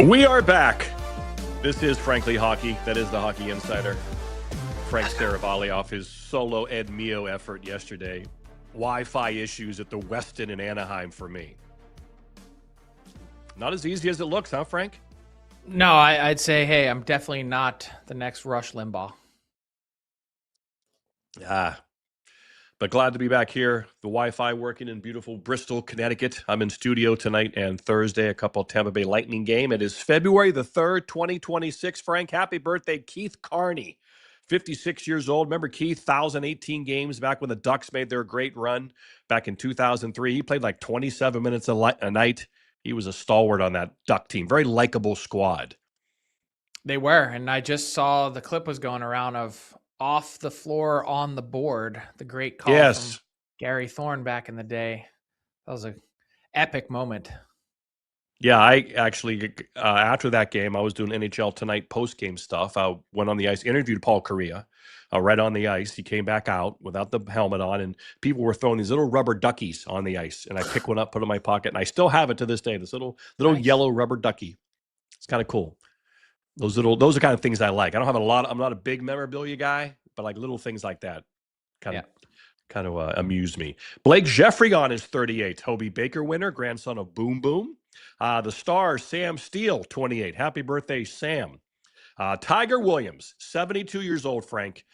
We are back. This is Frankly Hockey. That is the Hockey Insider. Frank Seravalli off his solo Ed Mio effort yesterday. Wi-Fi issues at the Westin in Anaheim for me. Not as easy as it looks, huh, Frank? No, I'd say, hey, I'm definitely not the next Rush Limbaugh. But glad to be back here. The Wi-Fi working in beautiful Bristol, Connecticut. I'm in studio tonight and Thursday, a couple Tampa Bay Lightning game. It is February the 3rd, 2026. Frank, happy birthday, Keith Carney, 56 years old. Remember Keith, 1,018 games back when the Ducks made their great run back in 2003. He played like 27 minutes a night. He was a stalwart on that Duck team. Very likable squad. They were, and I just saw the clip was going around of off the floor on the board, the great call from Gary Thorne back in the day. That was an epic moment. Yeah, I actually, after that game, I was doing NHL Tonight post-game stuff. I went on the ice, interviewed Paul Kariya right on the ice. He came back out without the helmet on, and people were throwing these little rubber duckies on the ice. And I picked one up, put it in my pocket, and I still have it to this day, this little nice yellow rubber ducky. It's kind of cool. Those are the kind of things I like. I don't have I'm not a big memorabilia guy, but like little things like that kind of amuse me. Blake Jeffrey on his 38th Hobey Baker winner, grandson of Boom Boom. The Stars, Sam Steele, 28. Happy birthday, Sam. Tiger Williams, 72 years old, Frank.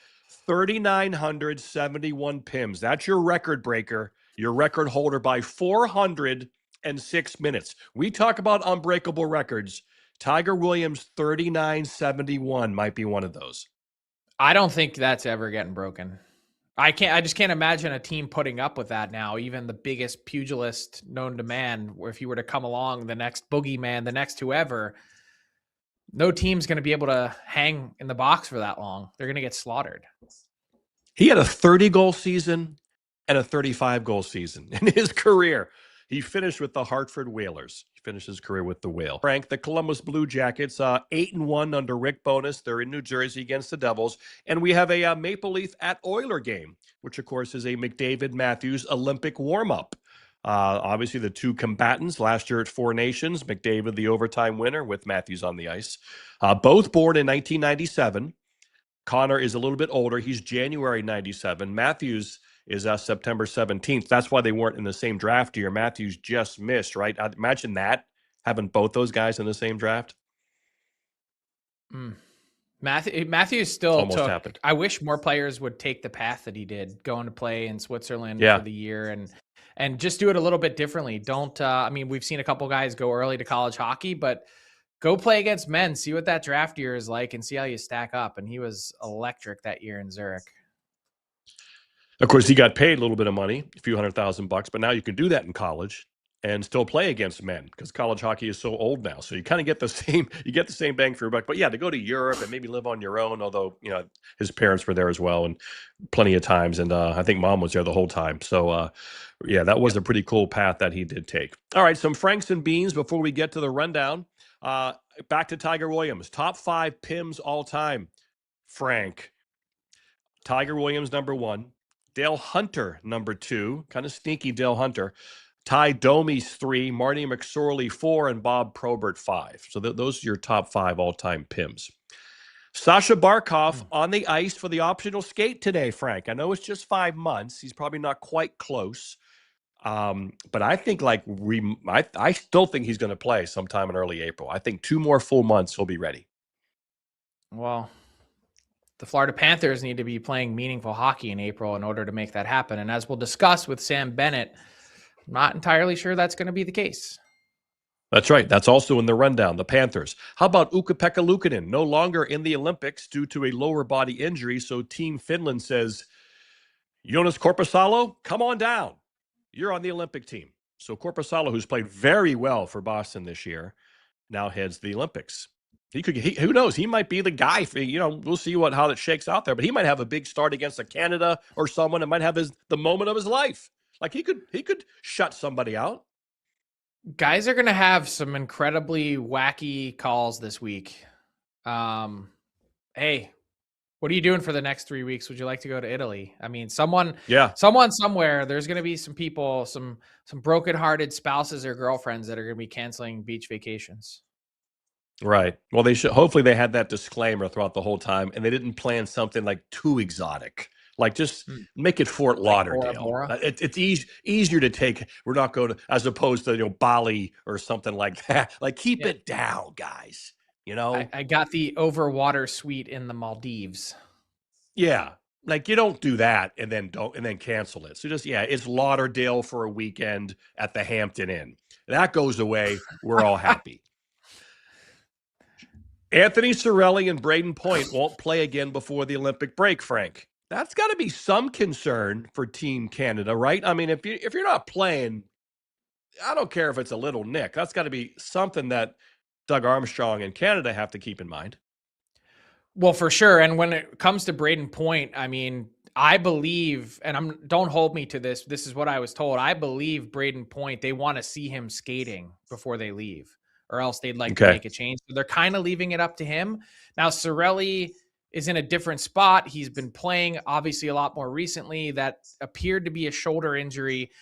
3,971 PIMs. That's your record breaker, your record holder by 406 minutes. We talk about unbreakable records. Tiger Williams, 3,971 might be one of those. I don't think that's ever getting broken. I just can't imagine a team putting up with that now. Even the biggest pugilist known to man, where if he were to come along, the next boogeyman, the next whoever, no team's going to be able to hang in the box for that long. They're going to get slaughtered. He had a 30-goal season and a 35-goal season in his career. He finished with the Hartford Whalers. He finished his career with the Whale. Frank, the Columbus Blue Jackets, 8-1 under Rick Bowness. They're in New Jersey against the Devils. And we have a Maple Leaf at Oiler game, which, of course, is a McDavid-Matthews Olympic warm-up. Obviously, the two combatants last year at Four Nations, McDavid, the overtime winner, with Matthews on the ice. Both born in 1997. Connor is a little bit older. He's January 97. Matthews is September 17th. That's why they weren't in the same draft year. Matthews just missed, right? Imagine that, having both those guys in the same draft. Matthews still almost happened. I wish more players would take the path that he did, going to play in Switzerland for the year and just do it a little bit differently. Don't, we've seen a couple guys go early to college hockey, but go play against men, see what that draft year is like and see how you stack up. And he was electric that year in Zurich. Of course, he got paid a little bit of money, a few $100,000, but now you can do that in college and still play against men because college hockey is so old now. So you kind of get the same bang for your buck. But yeah, to go to Europe and maybe live on your own, although, his parents were there as well and plenty of times. And I think mom was there the whole time. So that was a pretty cool path that he did take. All right, some Franks and Beans before we get to the rundown. Back to Tiger Williams, top 5 PIMs all time. Frank, Tiger Williams, number 1. Dale Hunter, number 2. Kind of sneaky Dale Hunter. Ty Domi's 3. Marty McSorley, 4. And Bob Probert, 5. So those are your top 5 all-time PIMs. Sasha Barkov on the ice for the optional skate today, Frank. I know it's just 5 months. He's probably not quite close. But I think I still think he's going to play sometime in early April. I think 2 more full months he'll be ready. Well, the Florida Panthers need to be playing meaningful hockey in April in order to make that happen. And as we'll discuss with Sam Bennett, I'm not entirely sure that's going to be the case. That's right. That's also in the rundown. The Panthers. How about Ukko-Pekka Luukkonen? No longer in the Olympics due to a lower body injury. So Team Finland says, Jonas Korpisalo, come on down. You're on the Olympic team. So Korpisalo, who's played very well for Boston this year, now heads the Olympics. Who knows? He might be the guy. We'll see how that shakes out there. But he might have a big start against a Canada or someone, and might have the moment of his life. Like he could shut somebody out. Guys are going to have some incredibly wacky calls this week. Hey, what are you doing for the next 3 weeks? Would you like to go to Italy? I mean, someone somewhere, there's going to be some people, some brokenhearted spouses or girlfriends that are going to be canceling beach vacations. Right. Well, they should. Hopefully, they had that disclaimer throughout the whole time, and they didn't plan something like too exotic. Like just make it Fort Like Bora Lauderdale. Bora. It's easier to take. We're not going to, as opposed to Bali or something like that. Like keep Yeah. it down, guys. I got the overwater suite in the Maldives. Yeah. Like you don't do that and then cancel it. So just it's Lauderdale for a weekend at the Hampton Inn. That goes away. We're all happy. Anthony Cirelli and Braden Point won't play again before the Olympic break, Frank. That's got to be some concern for Team Canada, right? I mean, if you're not playing, I don't care if it's a little nick. That's got to be something that Doug Armstrong and Canada have to keep in mind. Well, for sure. And when it comes to Braden Point, I mean, I believe, and don't hold me to this. This is what I was told. I believe Braden Point, they want to see him skating before they leave, or else they'd like to make a change. So they're kind of leaving it up to him. Now, Cirelli is in a different spot. He's been playing obviously a lot more recently. That appeared to be a shoulder injury.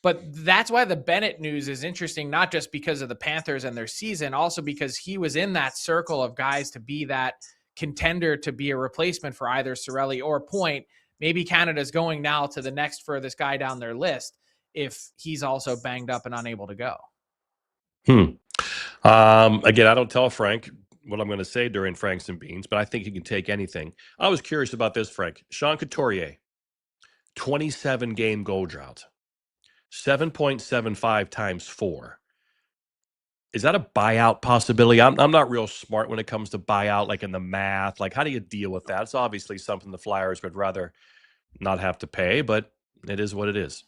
But that's why the Bennett news is interesting, not just because of the Panthers and their season, also because he was in that circle of guys to be that contender to be a replacement for either Cirelli or Point. Maybe Canada's going now to the next furthest guy down their list if he's also banged up and unable to go. Again, I don't tell Frank what I'm going to say during Franks and Beans, but I think he can take anything. I was curious about this, Frank. Sean Couturier, 27 game goal drought, 7.75 times 4. Is that a buyout possibility? I'm not real smart when it comes to buyout, like in the math. Like, how do you deal with that? It's obviously something the Flyers would rather not have to pay, but it is what it is.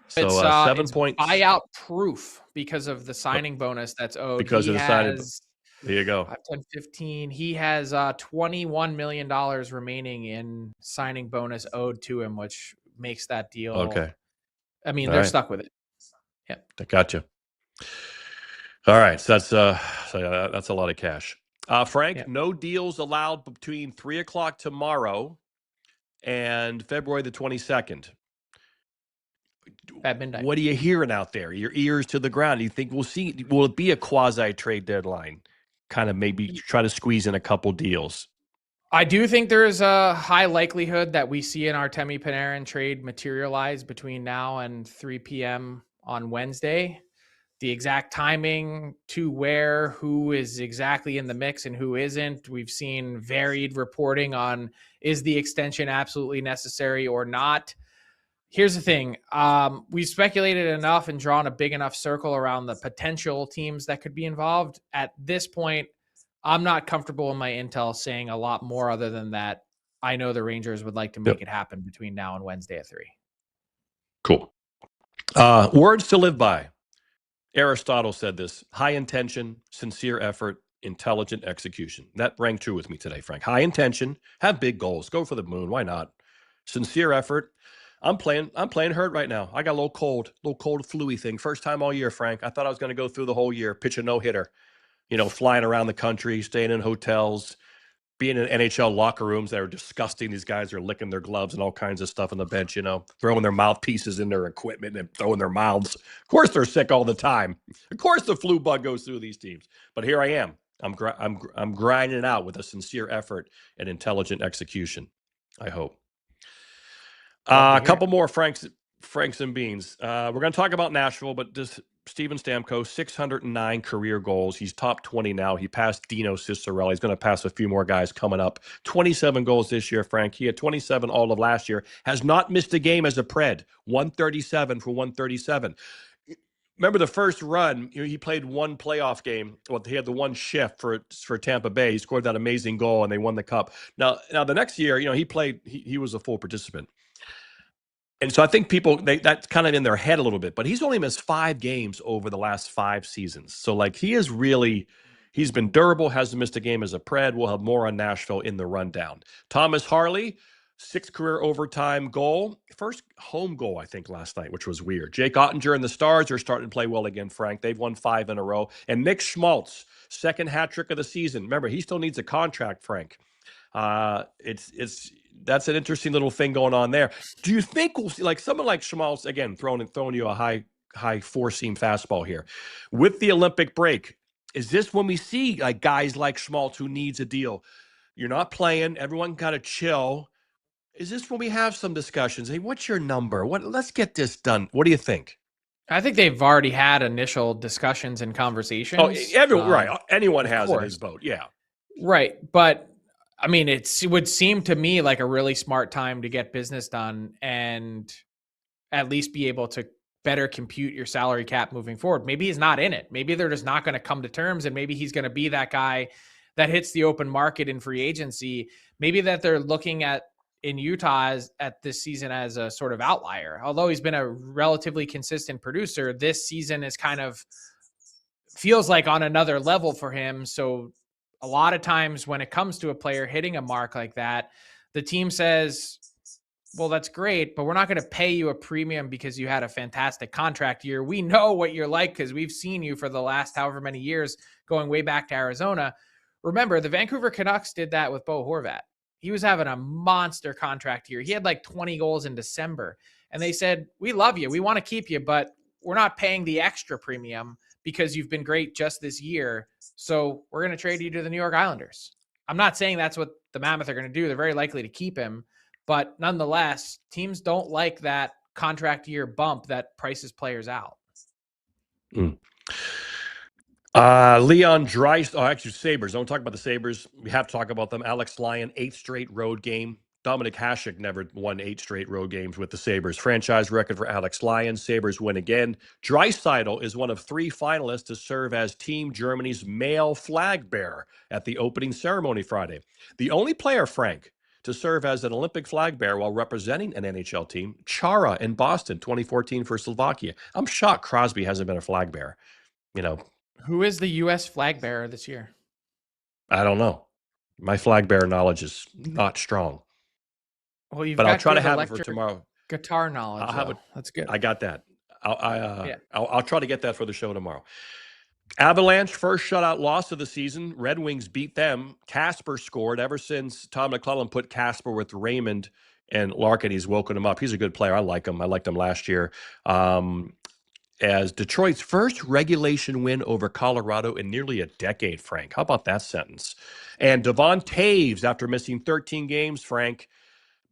So it's 7 points. Buyout proof because of the signing bonus that's owed. Because of the signing. There you go. 10, 15. He has $21 million remaining in signing bonus owed to him, which makes that deal. Okay. I mean, they're stuck with it. Yeah. I gotcha. All right. So that's a lot of cash. Frank, no deals allowed between 3:00 tomorrow and February the 22nd. At midnight. What are you hearing out there? Your ears to the ground. Do you think will it be a quasi-trade deadline? Kind of maybe try to squeeze in a couple deals. I do think there's a high likelihood that we see an Artemi Panarin trade materialize between now and 3 p.m. on Wednesday. The exact timing to where, who is exactly in the mix and who isn't. We've seen varied reporting on is the extension absolutely necessary or not. Here's the thing. We've speculated enough and drawn a big enough circle around the potential teams that could be involved. At this point, I'm not comfortable in my intel saying a lot more other than that. I know the Rangers would like to make it happen between now and Wednesday at 3. Cool. Words to live by. Aristotle said this: high intention, sincere effort, intelligent execution. That rang true with me today, Frank. High intention, have big goals, go for the moon. Why not? Sincere effort. I'm playing hurt right now. I got a little cold flu-y thing. First time all year, Frank. I thought I was going to go through the whole year, pitch a no-hitter, flying around the country, staying in hotels, being in NHL locker rooms that are disgusting. These guys are licking their gloves and all kinds of stuff on the bench, throwing their mouthpieces in their equipment and throwing their mouths. Of course, they're sick all the time. Of course, the flu bug goes through these teams. But here I am. I'm grinding it out with a sincere effort and intelligent execution, I hope. A couple more Franks and Beans. We're going to talk about Nashville, but just Steven Stamkos, 609 career goals. He's top 20 now. He passed Dino Ciccarelli. He's going to pass a few more guys coming up. 27 goals this year, Frank. He had 27 all of last year. Has not missed a game as a Pred. 137 for 137. Remember the first run, he played one playoff game. Well, he had the one shift for Tampa Bay. He scored that amazing goal, and they won the cup. Now the next year, he played. He was a full participant. And so I think that's kind of in their head a little bit, but he's only missed 5 games over the last 5 seasons. So he's been durable, hasn't missed a game as a Pred. We'll have more on Nashville in the rundown. Thomas Harley, 6th career overtime goal. First home goal, I think, last night, which was weird. Jake Ottinger and the Stars are starting to play well again, Frank. They've won 5 in a row. And Nick Schmaltz, 2nd hat trick of the season. Remember, he still needs a contract, Frank. That's an interesting little thing going on there. Do you think we'll see someone like Schmaltz, again, throwing you a high 4-seam fastball here with the Olympic break? Is this when we see like guys like Schmaltz who needs a deal? You're not playing. Everyone kind of chill. Is this when we have some discussions? Hey, what's your number? Let's get this done. What do you think? I think they've already had initial discussions and conversations. Right. Anyone has in his boat. Yeah. Right. But I mean, it would seem to me like a really smart time to get business done and at least be able to better compute your salary cap moving forward. Maybe he's not in it. Maybe they're just not going to come to terms, and maybe he's going to be that guy that hits the open market in free agency. Maybe that they're looking at in Utah at this season as a sort of outlier. Although he's been a relatively consistent producer, this season is kind of feels like on another level for him. So a lot of times when it comes to a player hitting a mark like that, the team says, well, that's great, but we're not going to pay you a premium because you had a fantastic contract year. We know what you're like because we've seen you for the last however many years going way back to Arizona. Remember, the Vancouver Canucks did that with Bo Horvat. He was having a monster contract year. He had like 20 goals in December. And they said, we love you. We want to keep you, but we're not paying the extra premium because you've been great just this year. So we're going to trade you to the New York Islanders. I'm not saying that's what the Mammoth are going to do. They're very likely to keep him. But nonetheless, teams don't like that contract year bump that prices players out. Leon Draisaitl, actually Sabres. Don't talk about the Sabres. We have to talk about them. Alex Lyon, 8th straight road game. Dominic Hasek never won 8 straight road games with the Sabres. Franchise record for Alex Lyon. Sabres win again. Draisaitl is one of 3 finalists to serve as Team Germany's male flag bearer at the opening ceremony Friday. The only player, Frank, to serve as an Olympic flag bearer while representing an NHL team, Chara in Boston, 2014 for Slovakia. I'm shocked Crosby hasn't been a flag bearer. Who is the U.S. flag bearer this year? I don't know. My flag bearer knowledge is not strong. Well, but I'll try to have it for tomorrow. Guitar knowledge. I'll have it. That's good. I got that. I'll try to get that for the show tomorrow. Avalanche first shutout loss of the season. Red Wings beat them. Casper scored. Ever since Tom McClellan put Casper with Raymond and Larkin, he's woken him up. He's a good player. I like him. I liked him last year. As Detroit's first regulation win over Colorado in nearly a decade, Frank. How about that sentence? And Devon Taves, after missing 13 games, Frank,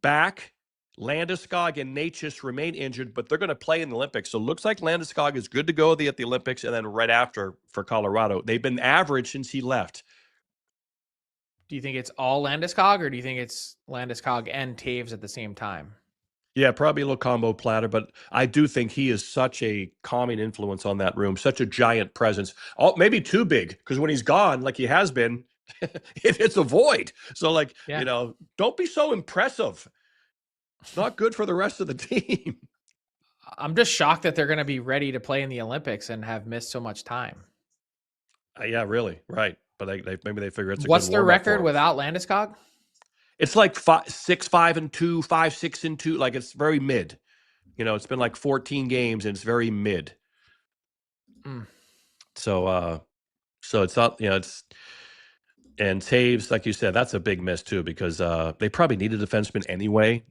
back. Landeskog and Natchez remain injured, but they're going to play in the Olympics. So it looks like Landeskog is good to go at the Olympics, and then right after for Colorado. They've been average since he left. Do you think it's all Landeskog, or do you think it's Landeskog and Taves at the same time? Yeah, probably a little combo platter, but I do think he is such a calming influence on that room, such a giant presence. Maybe too big, because when he's gone, like he has been, it's a void. So, don't be so impressive. It's not good for the rest of the team. I'm just shocked that they're going to be ready to play in the Olympics and have missed so much time. Yeah, really. Right. But maybe they figure it's a What's good their record without Landeskog? It's like 6-5-2, 5-6-2. Like it's very mid. It's been like 14 games and it's very mid. So it's not, it's, and Taves, like you said, that's a big miss too, because they probably need a defenseman anyway.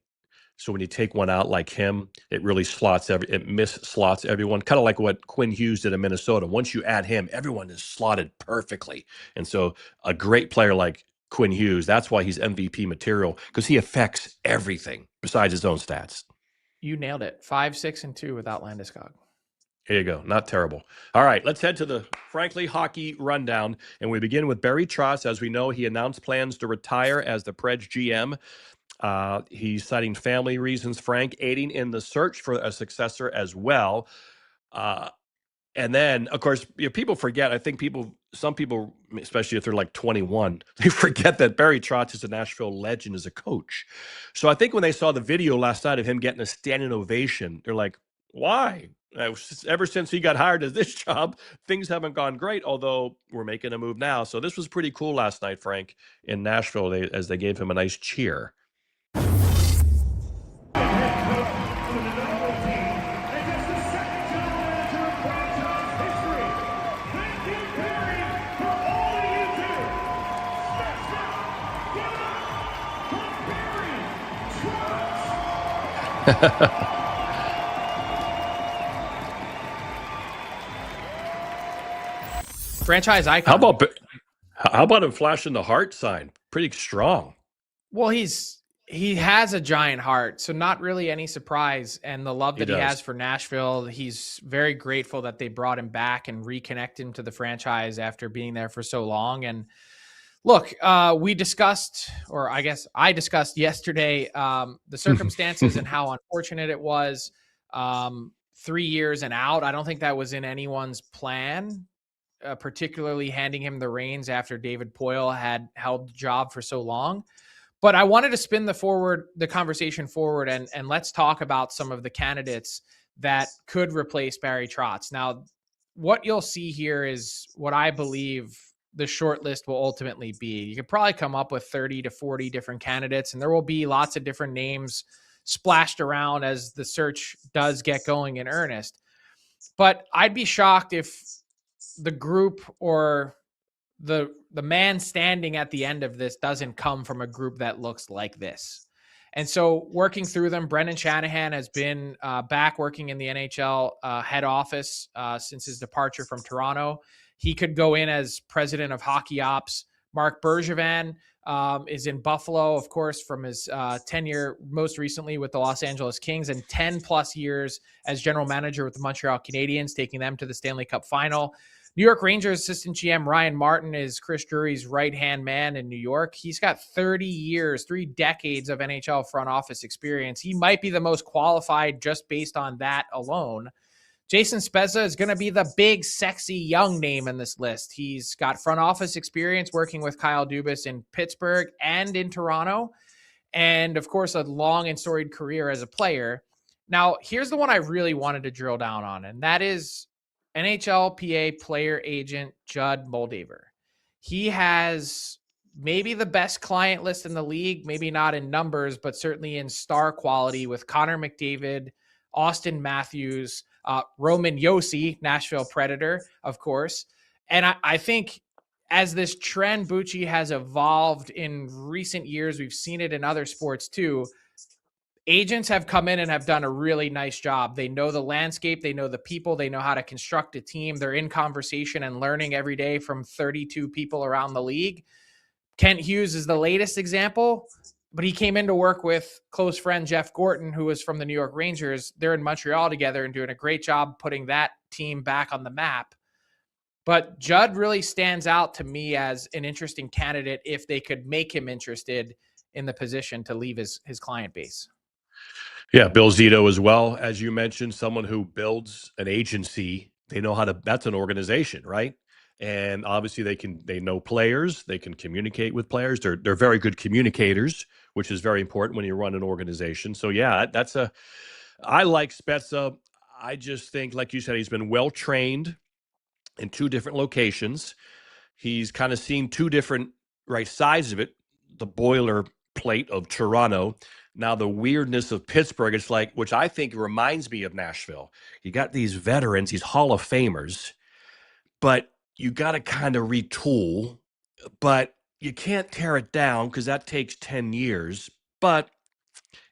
So when you take one out like him, it really slots everyone. Kind of like what Quinn Hughes did in Minnesota. Once you add him, everyone is slotted perfectly. And so a great player like Quinn Hughes, that's why he's MVP material, because he affects everything besides his own stats. You nailed it. 5-6-2 without Landeskog. Here you go. Not terrible. All right, let's head to the Frankly Hockey Rundown. And we begin with Barry Trotz. As we know, he announced plans to retire as the Preds GM. He's citing family reasons, Frank, aiding in the search for a successor as well. And then, of course, people forget. I think some people, especially if they're like 21, they forget that Barry Trotz is a Nashville legend as a coach. So I think when they saw the video last night of him getting a standing ovation, they're like, why? Ever since he got hired as this job, things haven't gone great, although we're making a move now. So this was pretty cool last night, Frank, in Nashville, as they gave him a nice cheer. Franchise How icon. about how about him flashing the heart sign? Pretty strong. Well, he has a giant heart, so not really any surprise. And the love He that he has does. for Nashville, he's very grateful that they brought him back and reconnect him to the franchise after being there for so long. And look, we discussed, or I guess I discussed yesterday, the circumstances and how unfortunate it was. 3 years and out. I don't think that was in anyone's plan, particularly handing him the reins after David Poile had held the job for so long. But I wanted to spin the conversation forward, and let's talk about some of the candidates that could replace Barry Trotz. Now, what you'll see here is what I believe the short list will ultimately be. You could probably come up with 30 to 40 different candidates, and there will be lots of different names splashed around as the search does get going in earnest. But I'd be shocked if the group or the man standing at the end of this doesn't come from a group that looks like this. And so working through them, Brendan Shanahan has been back working in the NHL head office since his departure from Toronto. He could go in as president of hockey ops. Mark Bergevin is in Buffalo, of course, from his tenure most recently with the Los Angeles Kings and 10 plus years as general manager with the Montreal Canadiens, taking them to the Stanley Cup final. New York Rangers assistant GM Ryan Martin is Chris Drury's right-hand man in New York. He's got 30 years, 3 decades of NHL front office experience. He might be the most qualified just based on that alone. Jason Spezza is going to be the big, sexy, young name in this list. He's got front office experience working with Kyle Dubas in Pittsburgh and in Toronto. And, of course, a long and storied career as a player. Now, here's the one I really wanted to drill down on, and that is NHLPA player agent Judd Moldaver. He has maybe the best client list in the league, maybe not in numbers, but certainly in star quality with Connor McDavid, Austin Matthews, Roman Josi, Nashville Predator, of course. And I think as this trend, Bucci, has evolved in recent years, we've seen it in other sports too. Agents have come in and have done a really nice job. They know the landscape. They know the people. They know how to construct a team. They're in conversation and learning every day from 32 people around the league. Kent Hughes is the latest example, but he came in to work with close friend Jeff Gorton, who was from the New York Rangers. They're in Montreal together and doing a great job putting that team back on the map. But Judd really stands out to me as an interesting candidate if they could make him interested in the position to leave his client base. Yeah, Bill Zito as well, as you mentioned, someone who builds an agency. They know how to. That's an organization, right? And obviously, they know players. They can communicate with players. They're very good communicators, which is very important when you run an organization. So yeah, that's a. I like Spezza. I just think, like you said, he's been well trained in 2 different locations. He's kind of seen 2 different sides of it. The boilerplate of Toronto. Now the weirdness of Pittsburgh, it's like, which I think reminds me of Nashville. You got these veterans, these Hall of Famers, but you got to kind of retool, but you can't tear it down because that takes 10 years. But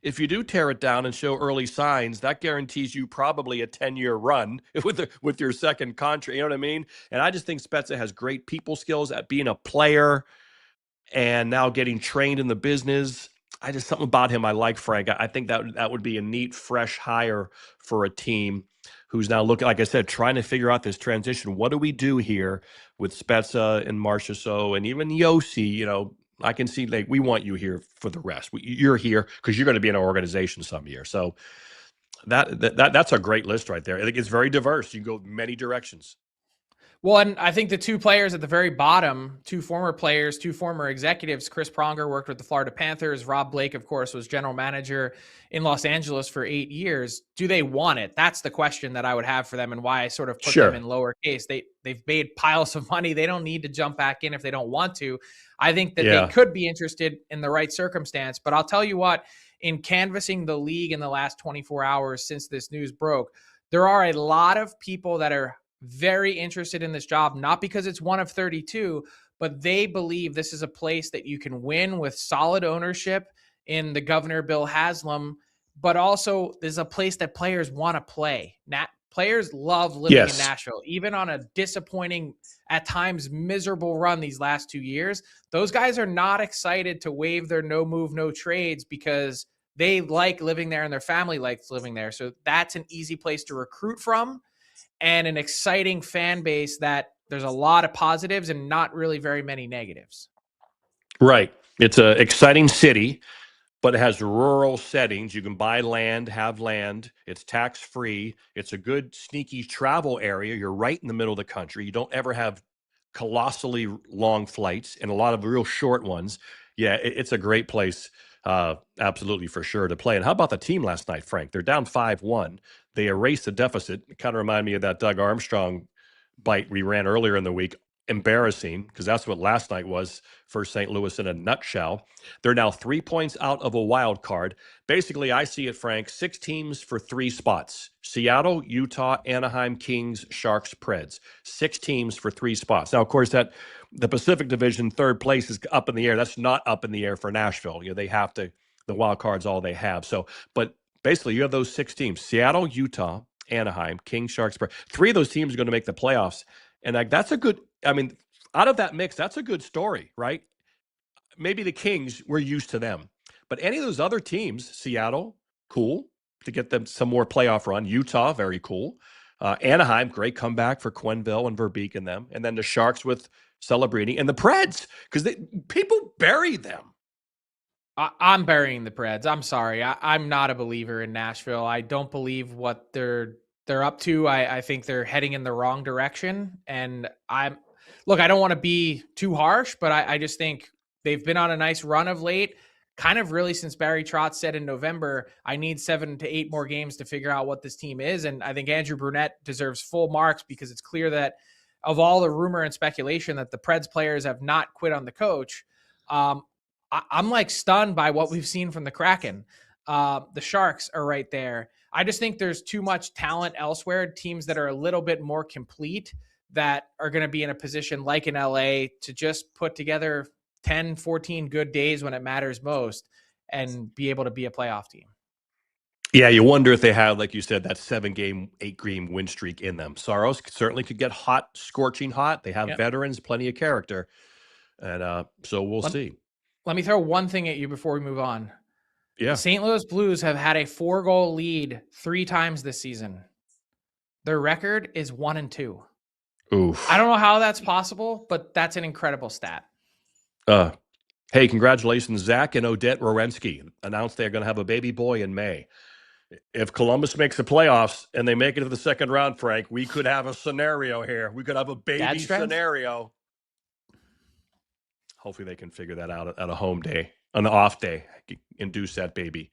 if you do tear it down and show early signs, that guarantees you probably a 10-year run with your second contract. You know what I mean? And I just think Spezza has great people skills at being a player and now getting trained in the business. Something about him I like, Frank. I think that would be a neat, fresh hire for a team who's now looking, like I said, trying to figure out this transition. What do we do here with Spezza and Marchessault and even Josi? You know, I can see we want you here for the rest. You're here because you're going to be in our organization some year. So that's a great list right there. I think it's very diverse. You can go many directions. Well, and I think the 2 players at the very bottom, 2 former players, 2 former executives, Chris Pronger worked with the Florida Panthers. Rob Blake, of course, was general manager in Los Angeles for 8 years. Do they want it? That's the question that I would have for them and why I sort of put them in lowercase. They've made piles of money. They don't need to jump back in if they don't want to. I think that they could be interested in the right circumstance. But I'll tell you what, in canvassing the league in the last 24 hours since this news broke, there are a lot of people that are very interested in this job, not because it's one of 32, but they believe this is a place that you can win with solid ownership in the governor, Bill Haslam, but also there's a place that players want to play. Players love living in Yes. Nashville, even on a disappointing, at times miserable run these last 2 years. Those guys are not excited to waive their no move, no trades because they like living there and their family likes living there. So that's an easy place to recruit from and an exciting fan base that there's a lot of positives and not really very many negatives. Right. It's an exciting city, but it has rural settings. You can buy land, have land. It's tax-free. It's a good, sneaky travel area. You're right in the middle of the country. You don't ever have colossally long flights and a lot of real short ones. Yeah, it's a great place, absolutely for sure to play. And how about the team last night, Frank? They're down 5-1. They erased the deficit. It kind of reminded me of that Doug Armstrong bite we ran earlier in the week. Embarrassing, because that's what last night was for St. Louis in a nutshell. They're now 3 points out of a wild card. Basically, I see it, Frank, 6 teams for 3 spots. Seattle, Utah, Anaheim, Kings, Sharks, Preds. 6 teams for 3 spots. Now, of course, that the Pacific Division third place is up in the air. That's not up in the air for Nashville. You know, they have to, the wild card's all they have. So, but basically, you have those 6 teams: Seattle, Utah, Anaheim, Kings, Sharks, Preds. 3 of those teams are going to make the playoffs. And like, that's a good, I mean, out of that mix, that's a good story, right? Maybe the Kings, we're used to them. But any of those other teams, Seattle, cool to get them some more playoff run. Utah, very cool. Anaheim, great comeback for Quenneville and Verbeek and them. And then the Sharks with Celebrini and the Preds, because people bury them. I'm burying the Preds. I'm sorry. I'm not a believer in Nashville. I don't believe what they're up to. I think they're heading in the wrong direction. And I don't want to be too harsh, but I just think they've been on a nice run of late, kind of really since Barry Trotz said in November, I need 7 to 8 more games to figure out what this team is. And I think Andrew Brunette deserves full marks because it's clear that of all the rumor and speculation that the Preds players have not quit on the coach, I'm like stunned by what we've seen from the Kraken. The Sharks are right there. I just think there's too much talent elsewhere, teams that are a little bit more complete that are going to be in a position like in LA to just put together 10, 14 good days when it matters most and be able to be a playoff team. Yeah, you wonder if they have, like you said, that 7-game, 8-game win streak in them. Saros certainly could get hot, scorching hot. They have veterans, plenty of character. And so we'll see. Let me throw one thing at you before we move on. Yeah. The St. Louis Blues have had a 4-goal lead 3 times this season. Their record is 1-2. Oof. I don't know how that's possible, but that's an incredible stat. Hey, congratulations, Zach and Odette Rorensky announced they're going to have a baby boy in May. If Columbus makes the playoffs and they make it to the second round, Frank, we could have a scenario here. We could have a baby scenario. Hopefully they can figure that out at a home day, an off day, induce that baby.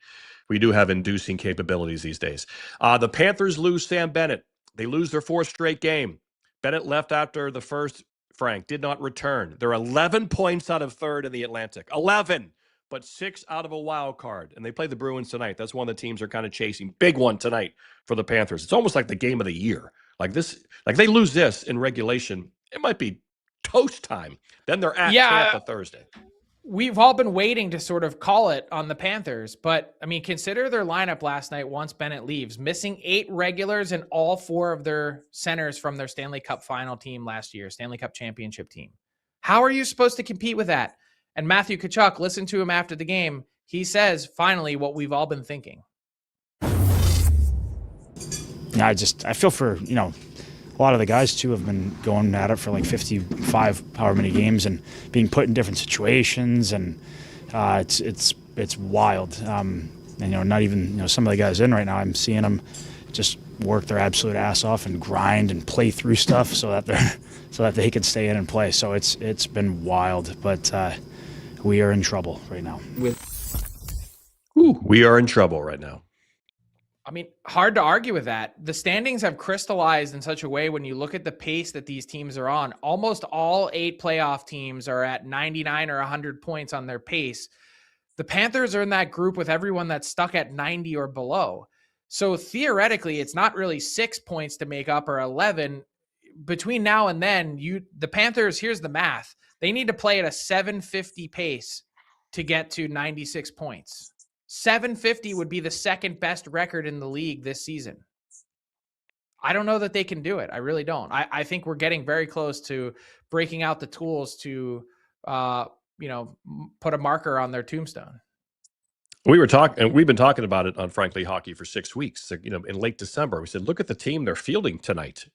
We do have inducing capabilities these days. The Panthers lose Sam Bennett. They lose their 4th straight game. Bennett left after the first, Frank, did not return. They're 11 points out of 3rd in the Atlantic. 11, but 6 out of a wild card. And they play the Bruins tonight. That's one of the teams they're kind of chasing. Big one tonight for the Panthers. It's almost like the game of the year. Like they lose this in regulation, it might be toast time. Then they're at Tampa Thursday. We've all been waiting to sort of call it on the Panthers, but I mean, consider their lineup last night once Bennett leaves, missing 8 regulars and all 4 of their centers from their Stanley Cup final team last year, Stanley Cup championship team. How are you supposed to compete with that? And Matthew Tkachuk, listen to him after the game. He says, finally, what we've all been thinking. Yeah, I feel for, a lot of the guys too have been going at it for like 55 however many games and being put in different situations, and it's wild. And not even some of the guys in right now, I'm seeing them just work their absolute ass off and grind and play through stuff so that they can stay in and play. So it's been wild, but we are in trouble right now. We are in trouble right now. I mean, hard to argue with that. The standings have crystallized in such a way when you look at the pace that these teams are on. Almost all 8 playoff teams are at 99 or 100 points on their pace. The Panthers are in that group with everyone that's stuck at 90 or below. So theoretically, it's not really 6 points to make up or 11. Between now and then, the Panthers, here's the math. They need to play at a 750 pace to get to 96 points. 750 would be the second best record in the league this season. I don't know that they can do it. I really don't. I think we're getting very close to breaking out the tools to, put a marker on their tombstone. We've been talking about it on Frankly Hockey for 6 weeks. So, in late December, we said, look at the team they're fielding tonight.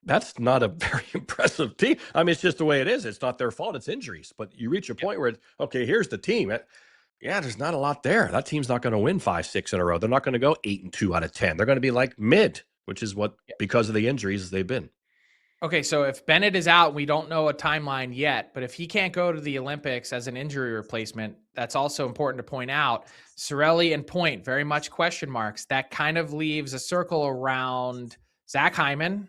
That's not a very impressive team. I mean, it's just the way it is. It's not their fault. It's injuries. But you reach a point where, okay, here's the team. There's not a lot there. That team's not going to win 5-6 in a row. They're not going to go 8-2 out of 10. They're going to be like mid, which is what, because of the injuries, they've been. Okay, so if Bennett is out, we don't know a timeline yet, but if he can't go to the Olympics as an injury replacement, that's also important to point out. Seravalli and Point, very much question marks. That kind of leaves a circle around Zach Hyman,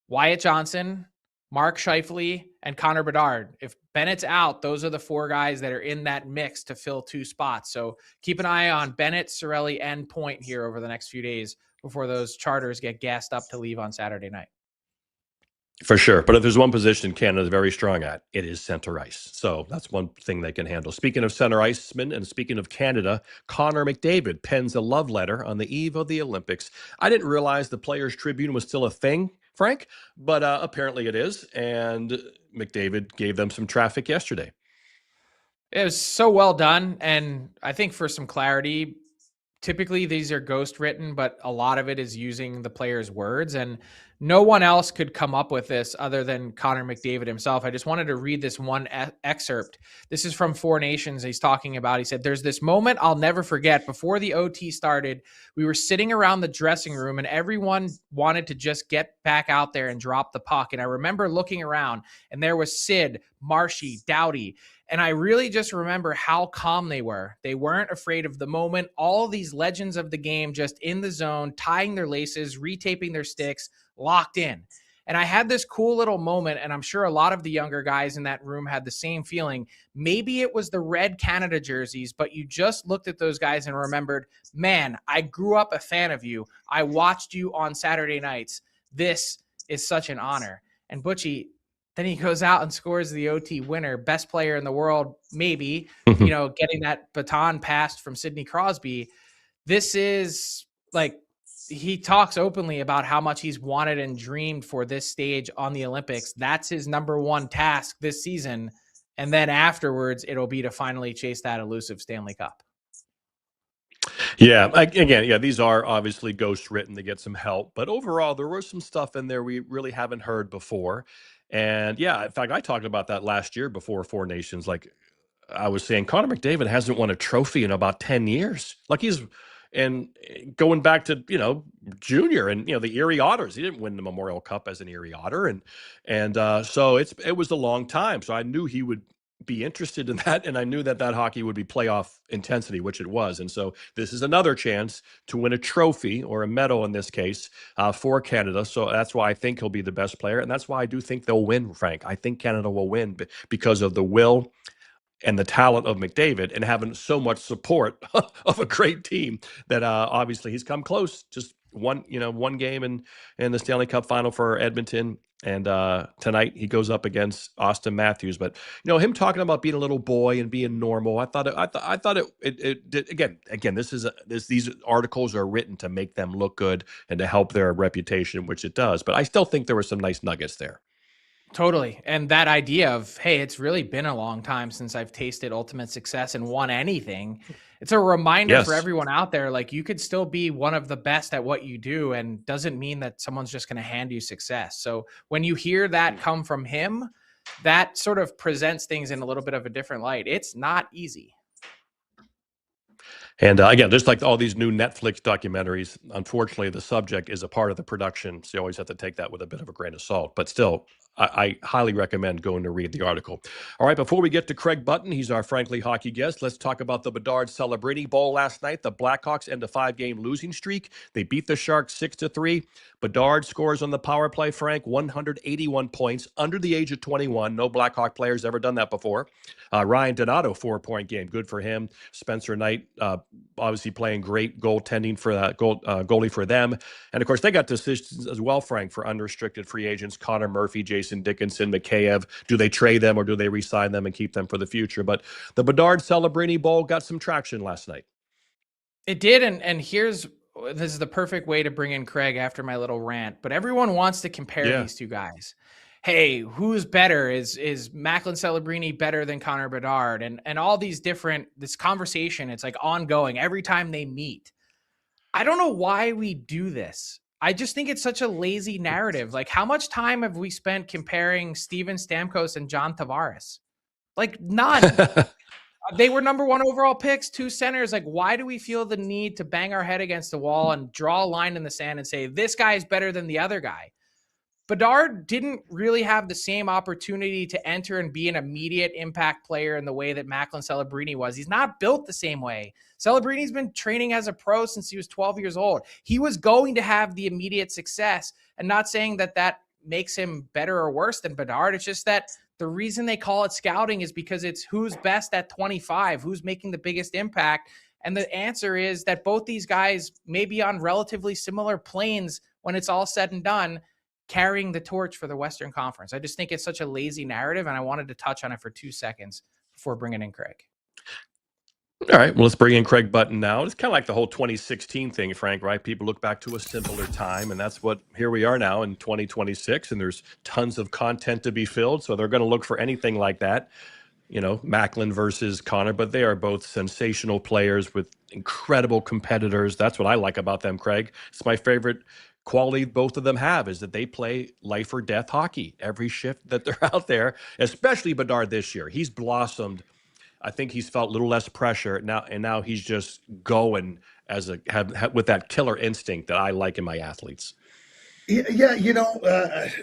Wyatt Johnson, Mark Scheifele, and Connor Bedard. If Bennett's out, those are the 4 guys that are in that mix to fill 2 spots. So keep an eye on Bennett, Seravalli, and Point here over the next few days before those charters get gassed up to leave on Saturday night. For sure. But if there's one position Canada's very strong at, it is center ice. So that's one thing they can handle. Speaking of center icemen and speaking of Canada, Connor McDavid pens a love letter on the eve of the Olympics. I didn't realize the Players Tribune was still a thing, Frank, but apparently it is. And McDavid gave them some traffic yesterday. It was so well done. And I think for some clarity, typically these are ghost written, but a lot of it is using the player's words. And no one else could come up with this other than Connor McDavid himself. I just wanted to read this one excerpt. This is from Four Nations. He said, there's this moment I'll never forget. Before the OT started, we were sitting around the dressing room and everyone wanted to just get back out there and drop the puck. And I remember looking around and there was Sid, Marshy, Doughty. And I really just remember how calm they were. They weren't afraid of the moment. All these legends of the game just in the zone, tying their laces, retaping their sticks, locked in. And I had this cool little moment, and I'm sure a lot of the younger guys in that room had the same feeling. Maybe it was the red Canada jerseys, but you just looked at those guys and remembered, man, I grew up a fan of you. I watched you on Saturday nights. This is such an honor. And Butchie, then he goes out and scores the OT winner, best player in the world, maybe, getting that baton passed from Sidney Crosby. This is like, he talks openly about how much he's wanted and dreamed for this stage on the Olympics. That's his number one task this season. And then afterwards, it'll be to finally chase that elusive Stanley Cup. Yeah, again, these are obviously ghost written to get some help. But overall, there was some stuff in there we really haven't heard before. And in fact, I talked about that last year before Four Nations. Like I was saying, Connor McDavid hasn't won a trophy in about 10 years. And going back to, junior and, the Erie Otters, he didn't win the Memorial Cup as an Erie Otter. And so it was a long time. So I knew he would be interested in that. And I knew that hockey would be playoff intensity, which it was. And so this is another chance to win a trophy or a medal in this case for Canada. So that's why I think he'll be the best player. And that's why I do think they'll win, Frank. I think Canada will win because of the will and the talent of McDavid and having so much support of a great team that obviously he's come close. Just one game in the Stanley Cup final for Edmonton. And tonight he goes up against Austin Matthews. But, him talking about being a little boy and being normal, I thought it did. Again, these articles are written to make them look good and to help their reputation, which it does. But I still think there were some nice nuggets there. Totally. And that idea of, hey, it's really been a long time since I've tasted ultimate success and won anything. It's a reminder for everyone out there, like you could still be one of the best at what you do and doesn't mean that someone's just going to hand you success. So when you hear that come from him, that sort of presents things in a little bit of a different light. It's not easy. And again, just like all these new Netflix documentaries, unfortunately, the subject is a part of the production. So you always have to take that with a bit of a grain of salt. But still, I highly recommend going to read the article. All right, before we get to Craig Button, he's our Frankly Hockey guest. Let's talk about the Bedard Celebrini Bowl last night. The Blackhawks end a 5-game losing streak. They beat the Sharks 6-3. Bedard scores on the power play, Frank, 181 points, under the age of 21. No Blackhawk players ever done that before. Ryan Donato, 4-point game. Good for him. Spencer Knight, obviously playing great goaltending for that goalie for them. And, of course, they got decisions as well, Frank, for unrestricted free agents. Connor Murphy, Jason Dickinson, Mikheyev. Do they trade them or do they re-sign them and keep them for the future? But the Bedard Celebrini Bowl got some traction last night. It did. And here's this is the perfect way to bring in Craig after my little rant, but everyone wants to compare these two guys. Hey, who's better? Is Macklin Celebrini better than Connor Bedard? And all these different, this conversation, it's like ongoing every time they meet. I don't know why we do this. I just think it's such a lazy narrative. Like, how much time have we spent comparing Steven Stamkos and John Tavares? Like, none. They were number 1 overall picks, 2 centers. Like, why do we feel the need to bang our head against the wall and draw a line in the sand and say, this guy is better than the other guy? Bedard didn't really have the same opportunity to enter and be an immediate impact player in the way that Macklin Celebrini was. He's not built the same way. Celebrini's been training as a pro since he was 12 years old. He was going to have the immediate success, and not saying that that makes him better or worse than Bedard. It's just that the reason they call it scouting is because it's who's best at 25, who's making the biggest impact. And the answer is that both these guys may be on relatively similar planes when it's all said and done, carrying the torch for the Western Conference. I just think it's such a lazy narrative, and I wanted to touch on it for 2 seconds before bringing in Craig. All right, well, let's bring in Craig Button now. It's kind of like the whole 2016 thing, Frank, right? People look back to a simpler time, and that's what here we are now in 2026, and there's tons of content to be filled, so they're going to look for anything like that. You know, Macklin versus Connor, but they are both sensational players with incredible competitors. That's what I like about them, Craig. It's my favorite quality both of them have, is that they play life or death hockey every shift that they're out there, especially Bedard this year. He's blossomed. I think he's felt a little less pressure now, and now he's just going as with that killer instinct that I like in my athletes. Yeah,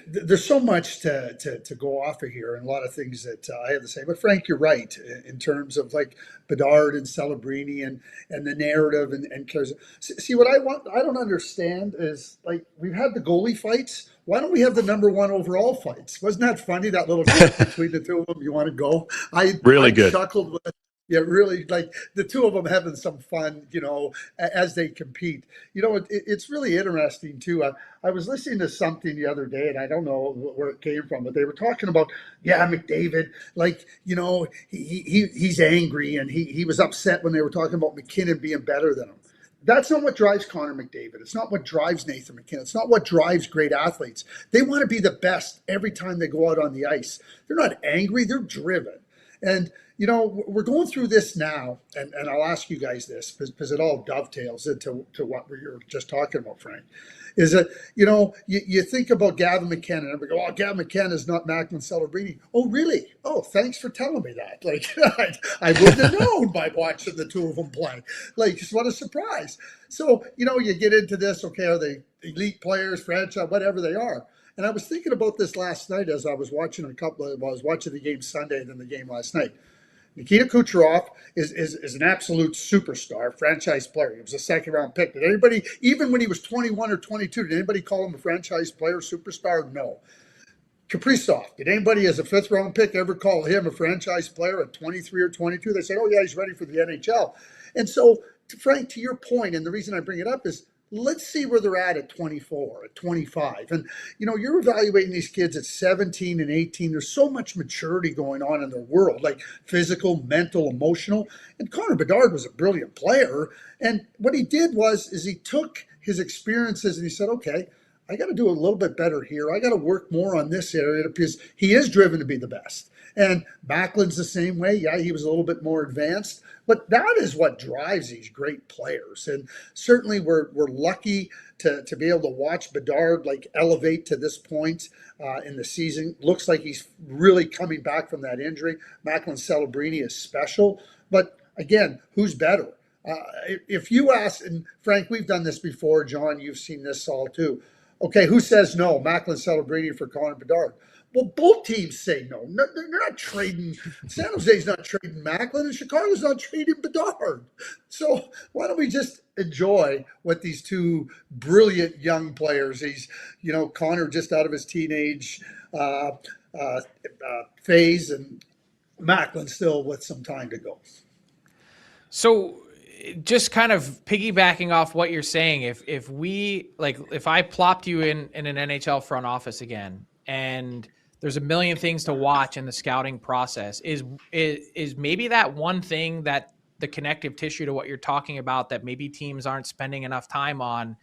there's so much to go off of here, and a lot of things that I have to say. But Frank, you're right in terms of like Bedard and Celebrini and the narrative and cares. See, what I don't understand is, like, we've had the goalie fights. Why don't we have the number 1 overall fights? Wasn't that funny? That little fight between the two of them. You want to go? I Good. Chuckled with. Yeah, really, like the two of them having some fun, as they compete. It's really interesting too. I was listening to something the other day, and I don't know where it came from, but they were talking about, McDavid, like, he's angry, and he was upset when they were talking about McKinnon being better than him. That's not what drives Connor McDavid. It's not what drives Nathan McKinnon. It's not what drives great athletes. They want to be the best every time they go out on the ice. They're not angry, they're driven. And, we're going through this now, and I'll ask you guys this because it all dovetails into what we were just talking about, Frank, is that, you think about Gavin McKenna, and we go, Gavin McKenna is not Macklin Celebrini. Oh, really? Oh, thanks for telling me that. Like, I wouldn't have known by watching the two of them play. Like, just what a surprise. So, you get into this, okay, are they elite players, franchise, whatever they are. And I was thinking about this last night as I was watching I was watching the game Sunday and then the game last night. Nikita Kucherov is an absolute superstar, franchise player. He was a 2nd-round pick. Did anybody, even when he was 21 or 22, did anybody call him a franchise player, superstar? No. Kaprizov, did anybody as a 5th-round pick ever call him a franchise player at 23 or 22? They say, oh, yeah, he's ready for the NHL. And so, Frank, to your point, and the reason I bring it up is, let's see where they're at 24, at 25. And, you're evaluating these kids at 17 and 18. There's so much maturity going on in their world, like physical, mental, emotional. And Connor Bedard was a brilliant player. And what he did is he took his experiences and he said, okay, I got to do a little bit better here. I got to work more on this area because he is driven to be the best. And Macklin's the same way. Yeah, he was a little bit more advanced. But that is what drives these great players. And certainly we're lucky to be able to watch Bedard elevate to this point in the season. Looks like he's really coming back from that injury. Macklin Celebrini is special. But again, who's better? If you ask, and Frank, we've done this before. John, you've seen this all too. Okay, who says no? Macklin Celebrini for Connor Bedard. Well, both teams say no. They're not trading. San Jose's not trading Macklin, and Chicago's not trading Bedard. So why don't we just enjoy what these two brilliant young players, he's, Connor just out of his teenage phase, and Macklin still with some time to go. So just kind of piggybacking off what you're saying, if I plopped you in an NHL front office again, and there's a million things to watch in the scouting process, is maybe that one thing that the connective tissue to what you're talking about that maybe teams aren't spending enough time on.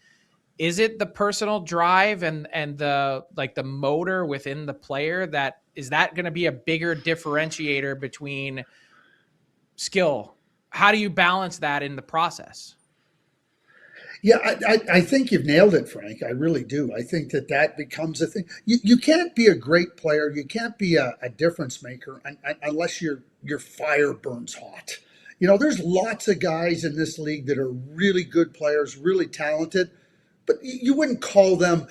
Is it the personal drive and the motor within the player that is that going to be a bigger differentiator between skill? How do you balance that in the process? Yeah, I think you've nailed it, Frank. I really do. I think that becomes a thing. You can't be a great player. You can't be a difference maker unless your fire burns hot. There's lots of guys in this league that are really good players, really talented, but you wouldn't call them,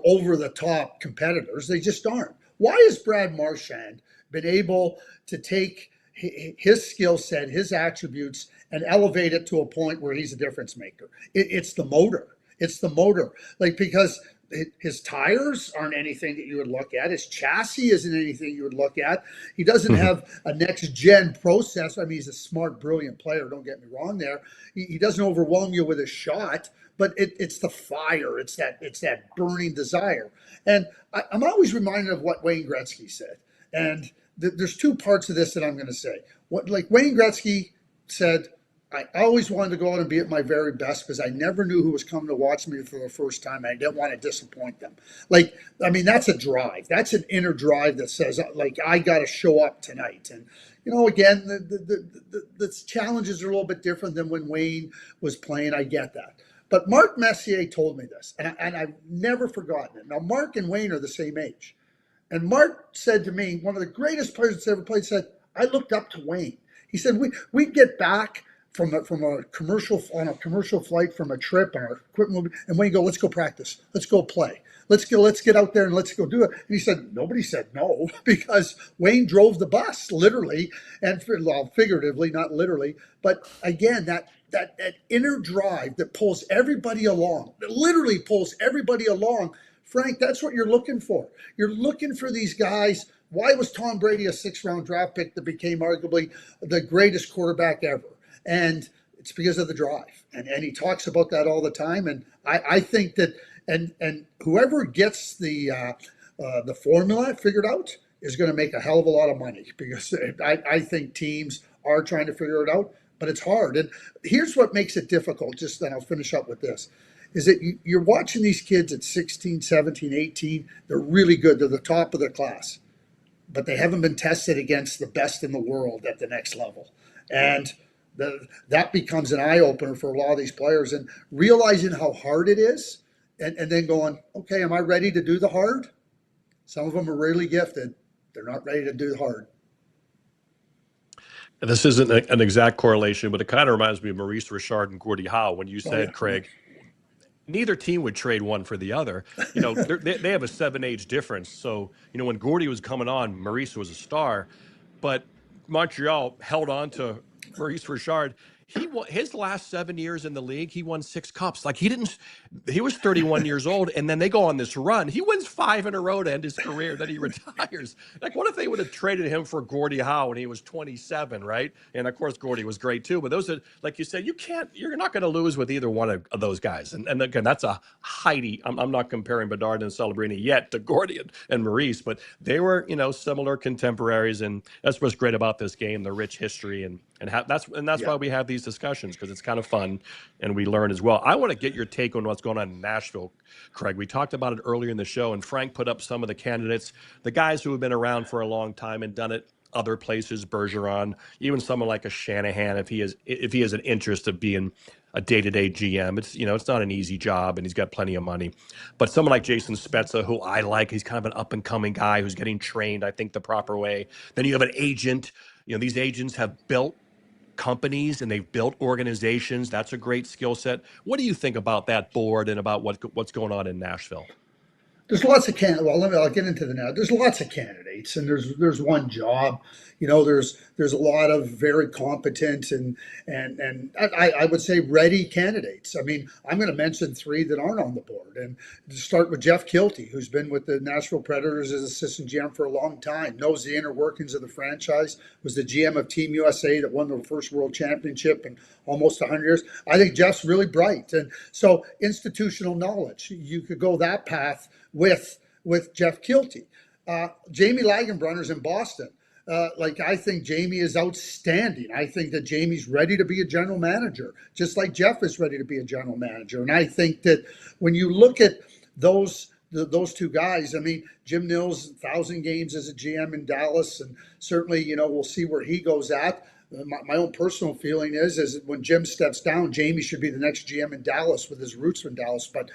over the top competitors. They just aren't. Why has Brad Marchand been able to take his skill set, his attributes, and elevate it to a point where he's a difference maker? It's the motor. It's the motor. Because his tires aren't anything that you would look at. His chassis isn't anything you would look at. He doesn't have a next gen process. I mean, he's a smart, brilliant player. Don't get me wrong there. He doesn't overwhelm you with a shot, but it's the fire. It's that burning desire. And I'm always reminded of what Wayne Gretzky said. And there's two parts of this that I'm going to say. Wayne Gretzky said, I always wanted to go out and be at my very best because I never knew who was coming to watch me for the first time. I didn't want to disappoint them. That's a drive. That's an inner drive that says, I got to show up tonight. And, again, the challenges are a little bit different than when Wayne was playing. I get that. But Mark Messier told me this, and I've never forgotten it. Now, Mark and Wayne are the same age. And Mark said to me, one of the greatest players that's ever played, said, I looked up to Wayne. He said, we'd get back from a commercial flight from a trip on our equipment, and Wayne go, let's go practice, let's go play, let's get out there and let's go do it. And he said nobody said no because Wayne drove the bus literally and figuratively, not literally. But again, that inner drive that pulls everybody along, that literally pulls everybody along. Frank, that's what you're looking for. You're looking for these guys. Why was Tom Brady a 6th-round draft pick that became arguably the greatest quarterback ever? And it's because of the drive. And he talks about that all the time. And I think that and whoever gets the formula figured out is going to make a hell of a lot of money, because I think teams are trying to figure it out, but it's hard. And here's what makes it difficult, just then I'll finish up with this, is that you're watching these kids at 16, 17, 18. They're really good. They're the top of their class, but they haven't been tested against the best in the world at the next level. And that becomes an eye-opener for a lot of these players, and realizing how hard it is, and then going, okay, am I ready to do the hard? Some of them are really gifted. They're not ready to do the hard. And this isn't an exact correlation, but it kind of reminds me of Maurice Richard and Gordie Howe when you said, Craig, neither team would trade one for the other. They have a 7-age difference. So, when Gordie was coming on, Maurice was a star, but Montreal held on to Maurice Richard. His last 7 years in the league, he won 6 cups. He was 31 years old, and then they go on this run. He wins 5 in a row to end his career, then he retires. What if they would have traded him for Gordie Howe when he was 27, right? And of course, Gordie was great too. But those are, like you said, you're not going to lose with either one of those guys. And again, that's a Heidi. I'm not comparing Bedard and Celebrini yet to Gordie and Maurice, but they were, similar contemporaries. And that's what's great about this game, the rich history, and that's why we have these discussions, because it's kind of fun and we learn as well. I want to get your take on what's going on in Nashville, Craig. We talked about it earlier in the show, and Frank put up some of the candidates, the guys who have been around for a long time and done it other places, Bergeron, even someone like a Shanahan, if he has an interest of being a day-to-day GM. It's not an easy job, and he's got plenty of money. But someone like Jason Spezza, who I like, he's kind of an up-and-coming guy who's getting trained, I think, the proper way. Then you have an agent. These agents have built companies and they've built organizations. That's a great skill set. What do you think about that board and about what's going on in Nashville? There's lots of I'll get into the now. There's lots of candidates, and there's one job. There's a lot of very competent and I would say ready candidates. I mean, I'm going to mention 3 that aren't on the board, and to start with Jeff Kilty, who's been with the Nashville Predators as assistant GM for a long time, knows the inner workings of the franchise, was the GM of Team USA that won the first World Championship in almost 100 years. I think Jeff's really bright, and so institutional knowledge. You could go that path with Jeff Kilty. Jamie Lagenbrunner's in Boston. Like, I think Jamie is outstanding. I think that Jamie's ready to be a general manager, just like Jeff is ready to be a general manager. And I think that when you look at those two guys, I mean, Jim Nils, 1,000 games as a GM in Dallas, and certainly, we'll see where he goes at. My own personal feeling is that when Jim steps down, Jamie should be the next GM in Dallas with his roots in Dallas, but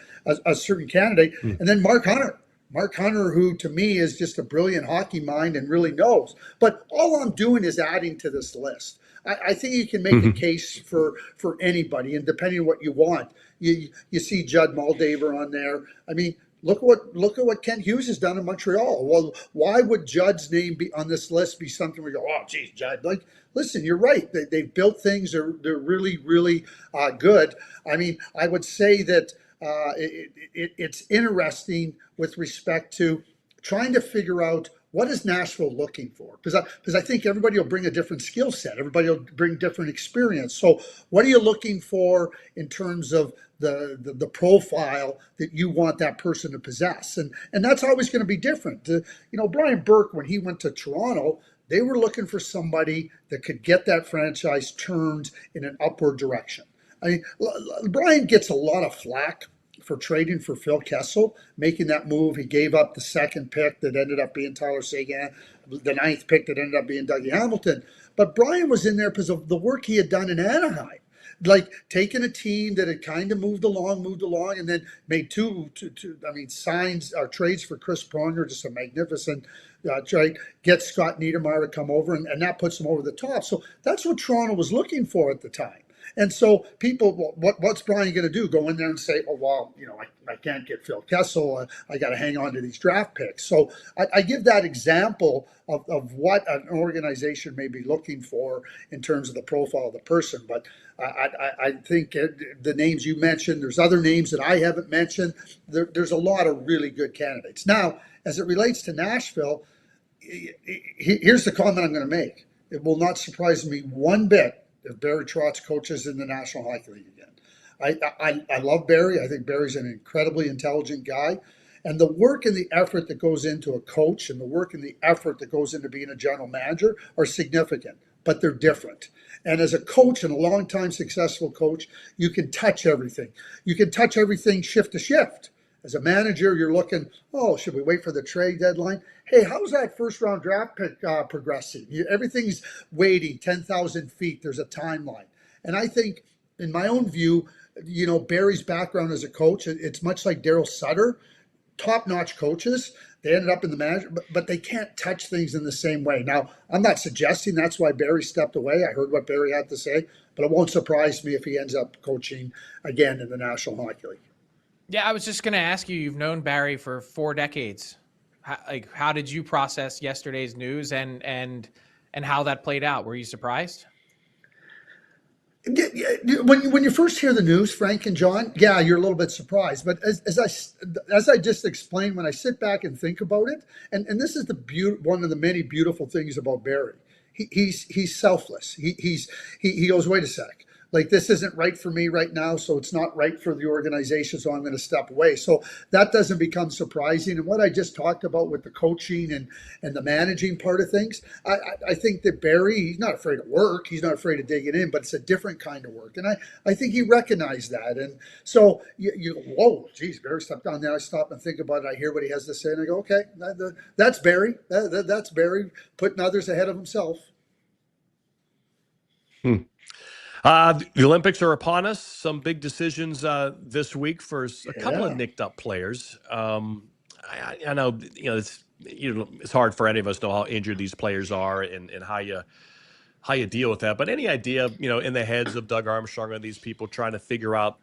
a certain candidate. And then Mark Hunter, who to me is just a brilliant hockey mind and really knows. But all I'm doing is adding to this list. I think you can make a case for anybody, and depending on what you want. You see Judd Moldaver on there. I mean, look at what Kent Hughes has done in Montreal. Well, why would Judd's name be on this list be something we go, oh, geez, Judd? Like, listen, you're right. They've built things. They're really, really good. I mean, I would say that it's interesting with respect to trying to figure out what is Nashville looking for? Because I think everybody will bring a different skill set. Everybody will bring different experience. So what are you looking for in terms of the profile that you want that person to possess? And that's always going to be different. Brian Burke, when he went to Toronto, they were looking for somebody that could get that franchise turned in an upward direction. I mean, Brian gets a lot of flack for trading for Phil Kessel, making that move. He gave up the second pick that ended up being Tyler Seguin, the ninth pick that ended up being Dougie Hamilton. But Brian was in there because of the work he had done in Anaheim, like taking a team that had kind of moved along, and then made two signs or trades for Chris Pronger, just a magnificent trade. Get Scott Niedermayer to come over, and that puts them over the top. So that's what Toronto was looking for at the time. And so people, what's Brian going to do? Go in there and say, oh, well, I can't get Phil Kessel. I got to hang on to these draft picks. So I give that example of what an organization may be looking for in terms of the profile of the person. But I think the names you mentioned, there's other names that I haven't mentioned. There's a lot of really good candidates. Now, as it relates to Nashville, here's the comment I'm going to make. It will not surprise me one bit if Barry Trotz coaches in the National Hockey League again. I love Barry. I think Barry's an incredibly intelligent guy. And the work and the effort that goes into a coach and the work and the effort that goes into being a general manager are significant, but they're different. And as a coach and a long-time successful coach, you can touch everything. You can touch everything shift to shift. As a manager, you're looking, oh, should we wait for the trade deadline? Hey, how's that first-round draft pick progressing? Everything's waiting 10,000 feet. There's a timeline. And I think, in my own view, Barry's background as a coach, it's much like Daryl Sutter, top-notch coaches. They ended up in the management, but they can't touch things in the same way. Now, I'm not suggesting that's why Barry stepped away. I heard what Barry had to say, but it won't surprise me if he ends up coaching again in the National Hockey League. Yeah, I was just going to ask you, you've known Barry for 4 decades. How did you process yesterday's news and how that played out? Were you surprised? When you first hear the news, Frank and John, yeah, you're a little bit surprised. But as I just explained, when I sit back and think about it, and this is one of the many beautiful things about Barry, he's selfless. He goes, wait a sec. Like, this isn't right for me right now, so it's not right for the organization, so I'm going to step away. So that doesn't become surprising. And what I just talked about with the coaching and the managing part of things, I think that Barry, he's not afraid of work. He's not afraid of digging in, but it's a different kind of work. And I think he recognized that. And so you go, whoa, geez, Barry stepped down there. I stop and think about it. I hear what he has to say, and I go, okay, that's Barry. That's Barry putting others ahead of himself. The Olympics are upon us. Some big decisions this week for a couple of nicked up players. I know it's hard for any of us to know how injured these players are and how you deal with that. But any idea in the heads of Doug Armstrong and these people trying to figure out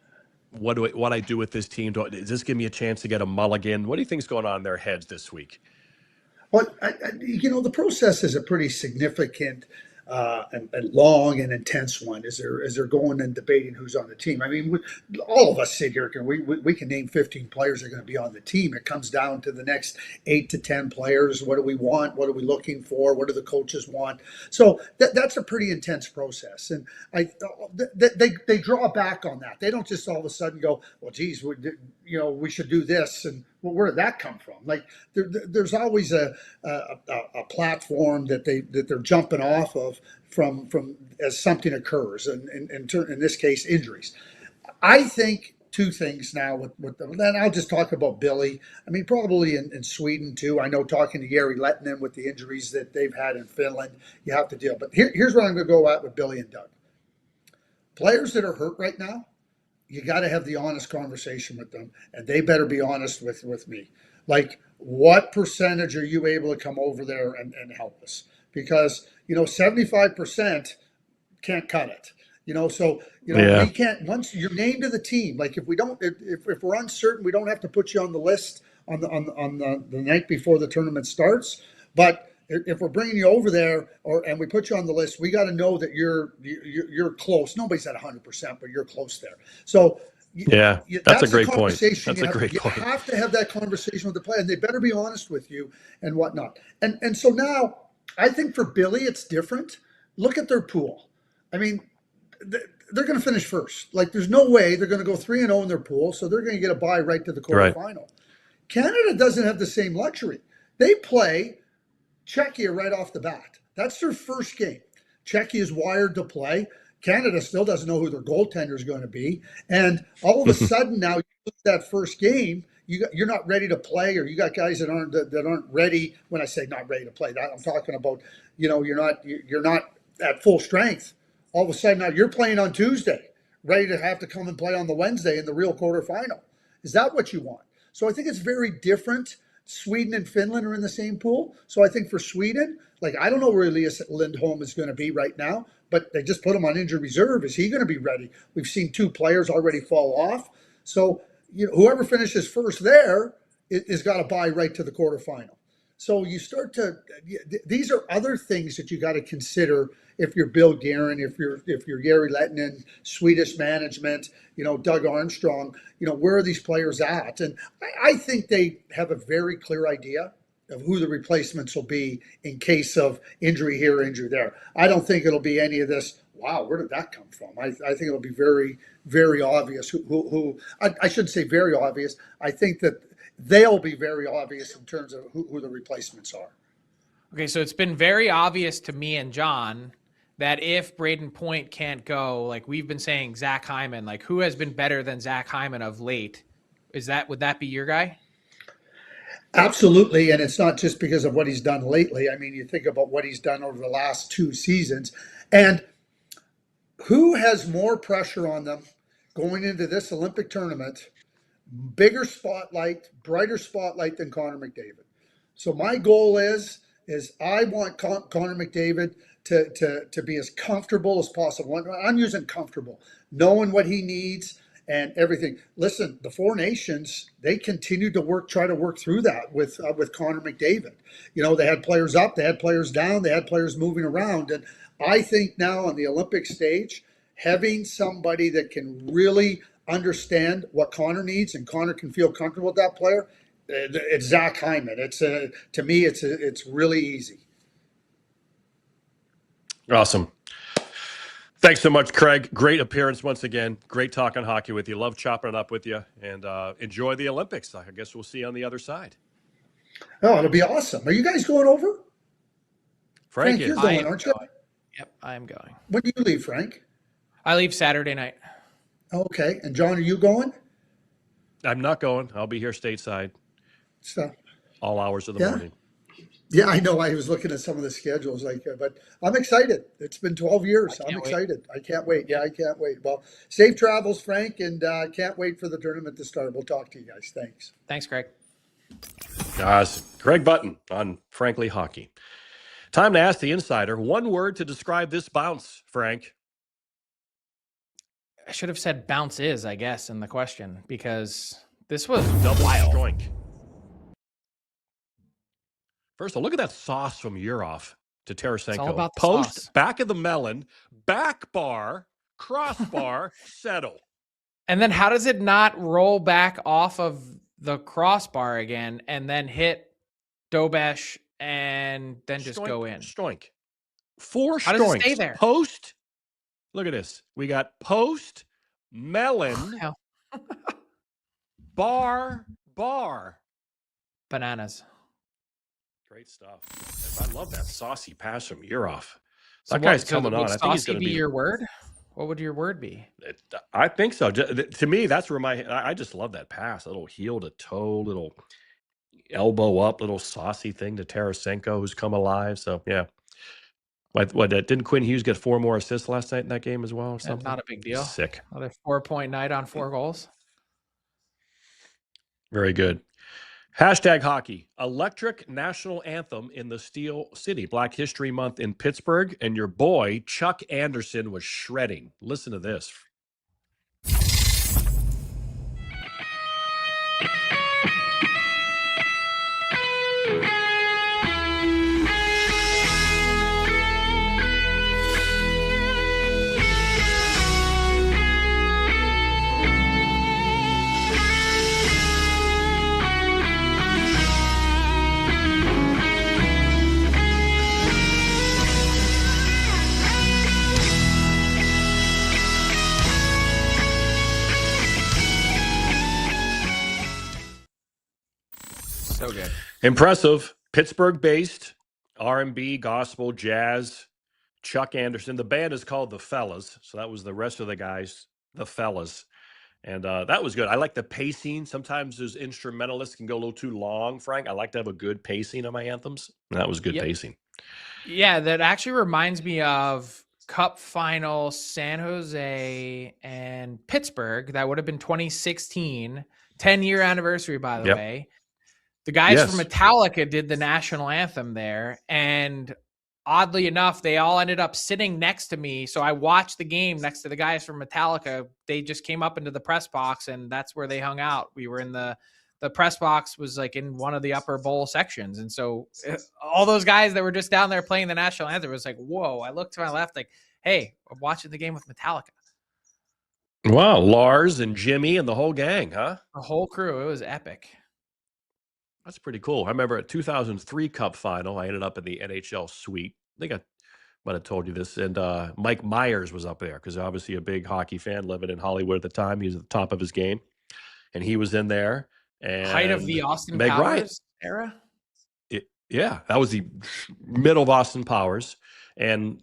what I do with this team? Does this give me a chance to get a mulligan? What do you think's going on in their heads this week? Well, the process is a pretty significant and long and intense one as they're going and debating who's on the team. I mean, all of us sit here, we can name 15 players that are going to be on the team. It comes down to the next 8 to 10 players. What do we want? What are we looking for? What do the coaches want? So that's a pretty intense process. And they draw back on that. They don't just all of a sudden go, well, geez, we should do this. And Well, where did that come from? Like there's always a platform that they're jumping off of from as something occurs, and in this case, injuries. I think two things now with them. Then I'll just talk about Billy. I mean, probably in Sweden too. I know talking to Jari Lehtinen with the injuries that they've had in Finland, you have to deal. But here's what I'm going to go at with Billy and Doug. Players that are hurt right now, you got to have the honest conversation with them, and they better be honest with me. Like, what percentage are you able to come over there and help us? Because 75% can't cut it. So we can't. Once you're named to the team, like if we're uncertain, we don't have to put you on the list on the night before the tournament starts. But if we're bringing you over there and we put you on the list, we got to know that you're close. Nobody's at 100%, but you're close there. So that's a great point. That's a great point. You have to have that conversation with the player, and they better be honest with you and whatnot. And so now I think for Billy, it's different. Look at their pool. I mean, they're going to finish first. Like, there's no way they're going to go 3-0 in their pool, so they're going to get a bye right to the quarterfinal. Right. Canada doesn't have the same luxury. They play Czechia right off the bat. That's their first game. Czechia is wired to play. Canada still doesn't know who their goaltender is going to be. And all of a sudden now, you lose that first game, you're not ready to play, or you got guys that aren't ready. When I say not ready to play, I'm talking about, you're not at full strength. All of a sudden now you're playing on Tuesday, ready to have to come and play on the Wednesday in the real quarterfinal. Is that what you want? So I think it's very different. Sweden and Finland are in the same pool. So I think for Sweden, like, I don't know where Elias Lindholm is going to be right now, but they just put him on injured reserve. Is he going to be ready? We've seen 2 players already fall off. So whoever finishes first there is got to bye right to the quarterfinal. So you start to, these are other things that you got to consider if you're Bill Guerin, if you're Jari Lehtinen, Swedish management, Doug Armstrong, where are these players at? And I think they have a very clear idea of who the replacements will be in case of injury here, injury there. I don't think it'll be any of this, wow, where did that come from? I think it'll be very, very obvious who I shouldn't say very obvious. I think that they'll be very obvious in terms of who the replacements are. Okay, so it's been very obvious to me and John that if Braden Point can't go, like we've been saying, Zach Hyman, like who has been better than Zach Hyman of late? Would that be your guy? Absolutely, and it's not just because of what he's done lately. I mean, you think about what he's done over the last 2 seasons, and who has more pressure on them going into this Olympic tournament, bigger spotlight, brighter spotlight than Connor McDavid. So my goal is I want Connor McDavid to be as comfortable as possible. I'm using comfortable, knowing what he needs and everything. Listen, the 4 nations, they continue to try to work through that with Connor McDavid. They had players up, they had players down, they had players moving around. And I think now on the Olympic stage, having somebody that can really understand what Connor needs and Connor can feel comfortable with that player, it's Zach Hyman. To me, it's really easy. Awesome. Thanks so much, Craig. Great appearance once again. Great talking hockey with you. Love chopping it up with you. And enjoy the Olympics. I guess we'll see you on the other side. Oh, it'll be awesome. Are you guys going over? Frank you're going, aren't you? Yep, I am going. When do you leave, Frank? I leave Saturday night. Okay. And John, are you going? I'm not going. I'll be here stateside. So, all hours of the morning. Yeah, I know. I was looking at some of the schedules, but I'm excited. It's been 12 years. I'm excited. I can't wait. Yeah, I can't wait. Well, safe travels, Frank, and can't wait for the tournament to start. We'll talk to you guys. Thanks. Thanks, Craig. Greg Button on Frankly Hockey. Time to ask the insider one word to describe this bounce, Frank. I should have said bounce is, I guess, in the question, because this was double wild. Stroink. First of all, look at that sauce from Urov to Tarasenko. It's all about the Post, sauce. back of the melon, back bar, crossbar, settle. And then how does it not roll back off of the crossbar again and then hit Dobesh and then just go in? Stroink. 4 How Stroinks. does it stay there? Post. Look at this. We got post, melon, bar, Bananas. Great stuff. I love that saucy pass from Urov. So That guy's so coming on. would I think he's saucy going to be be. your word? What would your word be? I think so. To me, that's where I just love that pass. A little heel to toe, little elbow up, little saucy thing to Tarasenko, who's come alive. So yeah. What didn't Quinn Hughes get 4 more assists last night in that game as well, or something? Not a big deal. Sick. Another 4-point night on 4 goals. Very good. Hashtag hockey. Electric National Anthem in the Steel City. Black History Month in Pittsburgh. And your boy, Chuck Anderson, was shredding. Listen to this. So good. Impressive. Pittsburgh-based R&B, gospel, jazz. Chuck Anderson. The band is called The Fellas, so that was the rest of the guys, The Fellas. And that was good. I like the pacing. Sometimes those instrumentalists can go a little too long, Frank. I like to have a good pacing on my anthems. And that was good pacing. Yeah, that actually reminds me of Cup final San Jose and Pittsburgh. That would have been 2016, 10-year anniversary, by the way. The guys from Metallica did the national anthem there, and oddly enough, they all ended up sitting next to me. So I watched the game next to the guys from Metallica. They just came up into the press box, and that's where they hung out. We were in the press box was like in one of the upper bowl sections. And so all those guys that were just down there playing the national anthem was like, whoa, I looked to my left like, hey, I'm watching the game with Metallica. Wow. Lars and Jimmy and the whole gang, huh? The whole crew. It was epic. That's pretty cool. I remember at 2003 Cup final, I ended up in the NHL suite. I think I might have told you this. And Mike Myers was up there because obviously a big hockey fan living in Hollywood at the time. He was at the top of his game. And he was in there. And height of the Austin Meg Powers era? Yeah, that was the middle of Austin Powers. And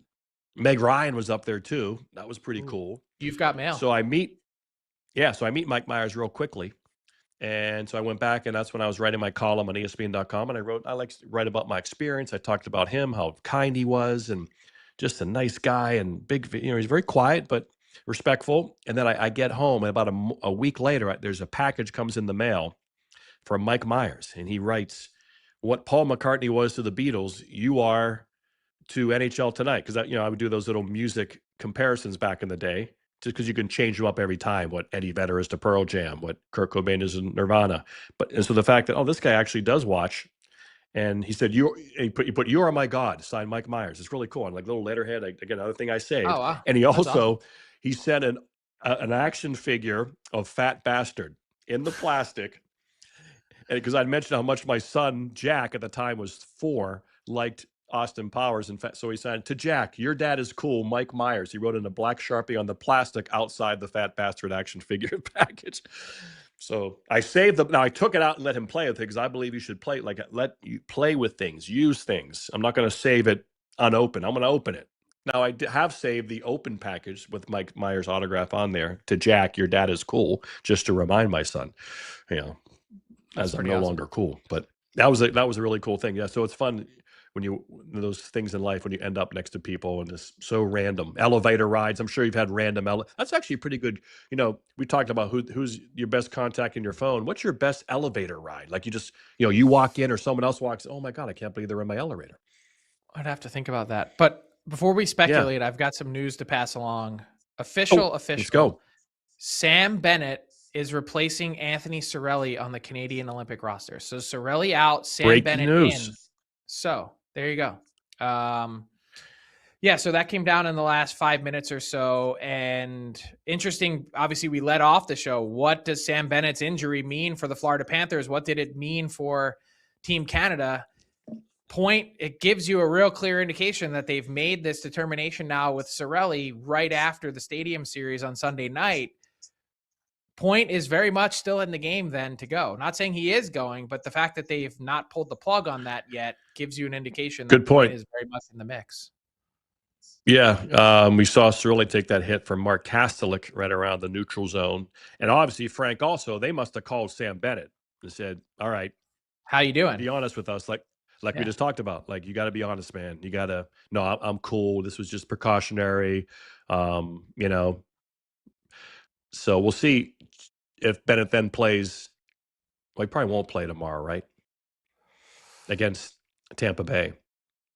Meg Ryan was up there too. That was pretty cool. You've got mail. So I meet Mike Myers real quickly. And so I went back, and that's when I was writing my column on ESPN.com. And I like to write about my experience. I talked about him, how kind he was, and just a nice guy and big, he's very quiet, but respectful. And then I get home, and about a week later, there's a package comes in the mail from Mike Myers. And he writes, what Paul McCartney was to the Beatles, you are to NHL Tonight. Because I would do those little music comparisons back in the day. Just because you can change them up every time, what Eddie Vedder is to Pearl Jam, what Kurt Cobain is in Nirvana. And so the fact that, this guy actually does watch, and he said, you put "You Are My God," signed Mike Myers. It's really cool. And like little letterhead, again, another thing I saved. Oh, wow. And he That's also, awesome. he sent an action figure of Fat Bastard in the plastic. And because I'd mentioned how much my son, Jack, at the time was 4, liked Austin Powers. In fact, so he signed, to Jack, your dad is cool, Mike Myers. He wrote in a black Sharpie on the plastic outside the Fat Bastard action figure package. So I saved them. Now I took it out and let him play with it because I believe you should play, let you play with things, use things. I'm not going to save it unopened. I'm going to open it. Now I have saved the open package with Mike Myers' autograph on there. To Jack, your dad is cool, just to remind my son, as I'm no longer cool. But that was a really cool thing. Yeah. So it's fun when those things in life, when you end up next to people and it's so random. Elevator rides. I'm sure you've had random. That's actually pretty good. We talked about who's your best contact in your phone. What's your best elevator ride? Like you just, you walk in or someone else walks. Oh my God, I can't believe they're in my elevator. I'd have to think about that. But before we speculate, I've got some news to pass along. Official. Let's go. Sam Bennett is replacing Anthony Cirelli on the Canadian Olympic roster. So Cirelli out, Sam Bennett in. So there you go. So that came down in the last 5 minutes or so. And interesting, obviously, we led off the show. What does Sam Bennett's injury mean for the Florida Panthers? What did it mean for Team Canada? It gives you a real clear indication that they've made this determination now with Cirelli right after the Stadium Series on Sunday night. Point is very much still in the game then to go. Not saying he is going, but the fact that they've not pulled the plug on that yet gives you an indication that Good point. Point is very much in the mix. Yeah, we saw Seravalli take that hit from Mark Kastelik right around the neutral zone. And obviously, Frank also, they must have called Sam Bennett and said, all right, how you doing? Be honest with us. Like we just talked about. Like, you got to be honest, man. You got to, no, I'm cool. This was just precautionary, you know. So we'll see if Bennett then plays. Well, he probably won't play tomorrow, right? Against Tampa Bay.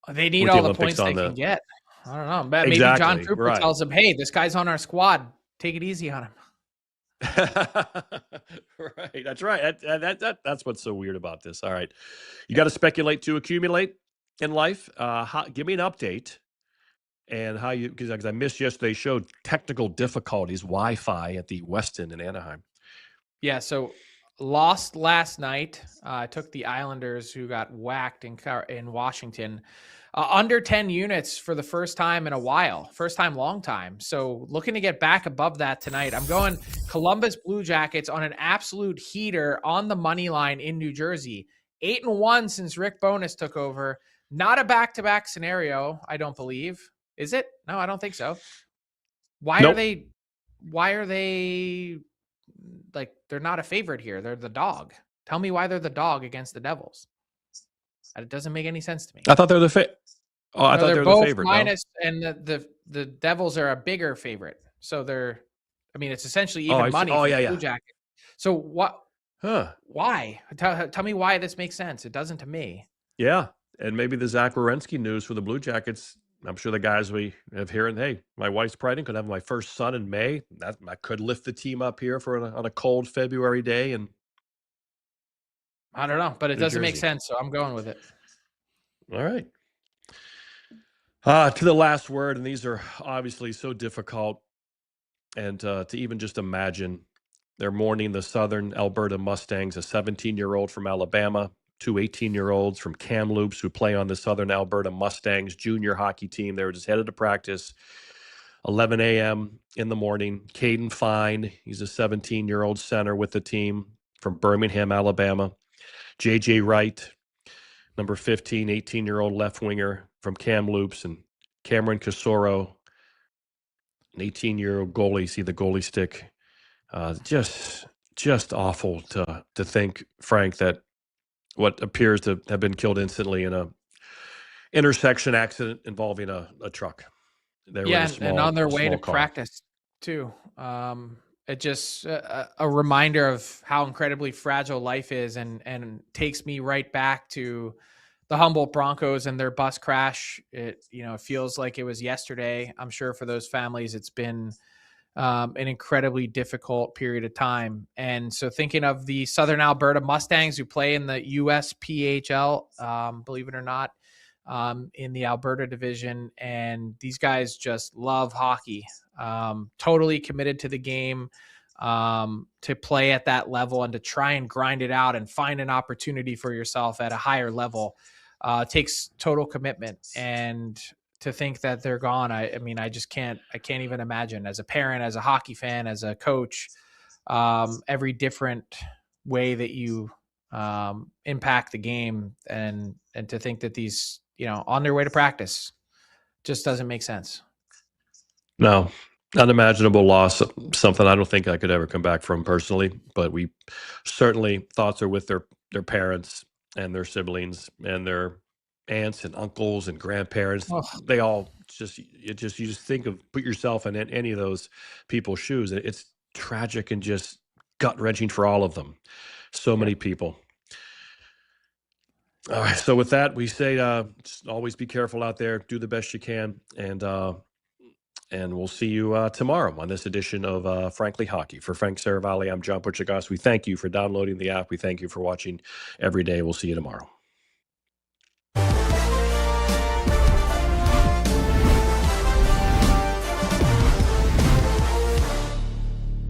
They need all the points they can get. I don't know. Maybe Exactly, John Trooper tells him, hey, this guy's on our squad. Take it easy on him. Right. That's right. That's what's so weird about this. All right. You got to speculate to accumulate in life. Give me an update and how you, because I missed yesterday's show, technical difficulties, Wi-Fi at the Westin in Anaheim. Yeah. So lost last night. I took the Islanders, who got whacked in Washington. Under 10 units for the first time in a while, first time, long time. So looking to get back above that tonight. I'm going Columbus Blue Jackets on an absolute heater on the money line in New Jersey. 8-1 since Rick Bowness took over. Not a back-to-back scenario, I don't believe. Is it? No, I don't think so. Why are they like, they're not a favorite here? They're the dog. Tell me why they're the dog against the Devils. It doesn't make any sense to me. I thought they're the I thought they're both the favorite. Minus, no? And the Devils are a bigger favorite. So they're, I mean, it's essentially even money for the Blue Jacket. So what? Huh? Why? Tell me why this makes sense. It doesn't to me. Yeah, and maybe the Zach Werenski news for the Blue Jackets. I'm sure the guys we have hearing, hey, my wife's pregnant, could have my first son in May. That I could lift the team up here on a cold February day, and I don't know, but it doesn't make sense, so I'm going with it. All right. To the last word, and these are obviously so difficult, and to even just imagine, they're mourning the Southern Alberta Mustangs, a 17-year-old from Alabama, two 18-year-olds from Kamloops who play on the Southern Alberta Mustangs junior hockey team. They were just headed to practice, 11 a.m. in the morning. Caden Fine, he's a 17-year-old center with the team from Birmingham, Alabama. J.J. Wright, number 15, 18-year-old left winger from Kamloops, and Cameron Casoro, an 18-year-old goalie. See the goalie stick. Just awful to think, Frank, that what appears to have been killed instantly in a intersection accident involving a truck. They were and on their way to practice too. It just a reminder of how incredibly fragile life is, and takes me right back to the Humboldt Broncos and their bus crash. It feels like it was yesterday. I'm sure for those families, it's been an incredibly difficult period of time. And so thinking of the Southern Alberta Mustangs, who play in the USPHL, believe it or not, in the Alberta division. And these guys just love hockey, totally committed to the game, to play at that level and to try and grind it out and find an opportunity for yourself at a higher level. Takes total commitment, and to think that they're gone, I can't even imagine. As a parent, as a hockey fan, as a coach, every different way that you impact the game, and to think that these, on their way to practice, just doesn't make sense. No, unimaginable loss, something I don't think I could ever come back from personally, but we certainly thoughts are with their parents and their siblings and their aunts and uncles and grandparents. Oh. They all you just think of, put yourself in any of those people's shoes. It's tragic and just gut wrenching for all of them. So many people. All right. So with that, we say, just always be careful out there, do the best you can. And we'll see you tomorrow on this edition of Frankly Hockey. For Frank Seravalli, I'm John Buccigross. We thank you for downloading the app. We thank you for watching every day. We'll see you tomorrow.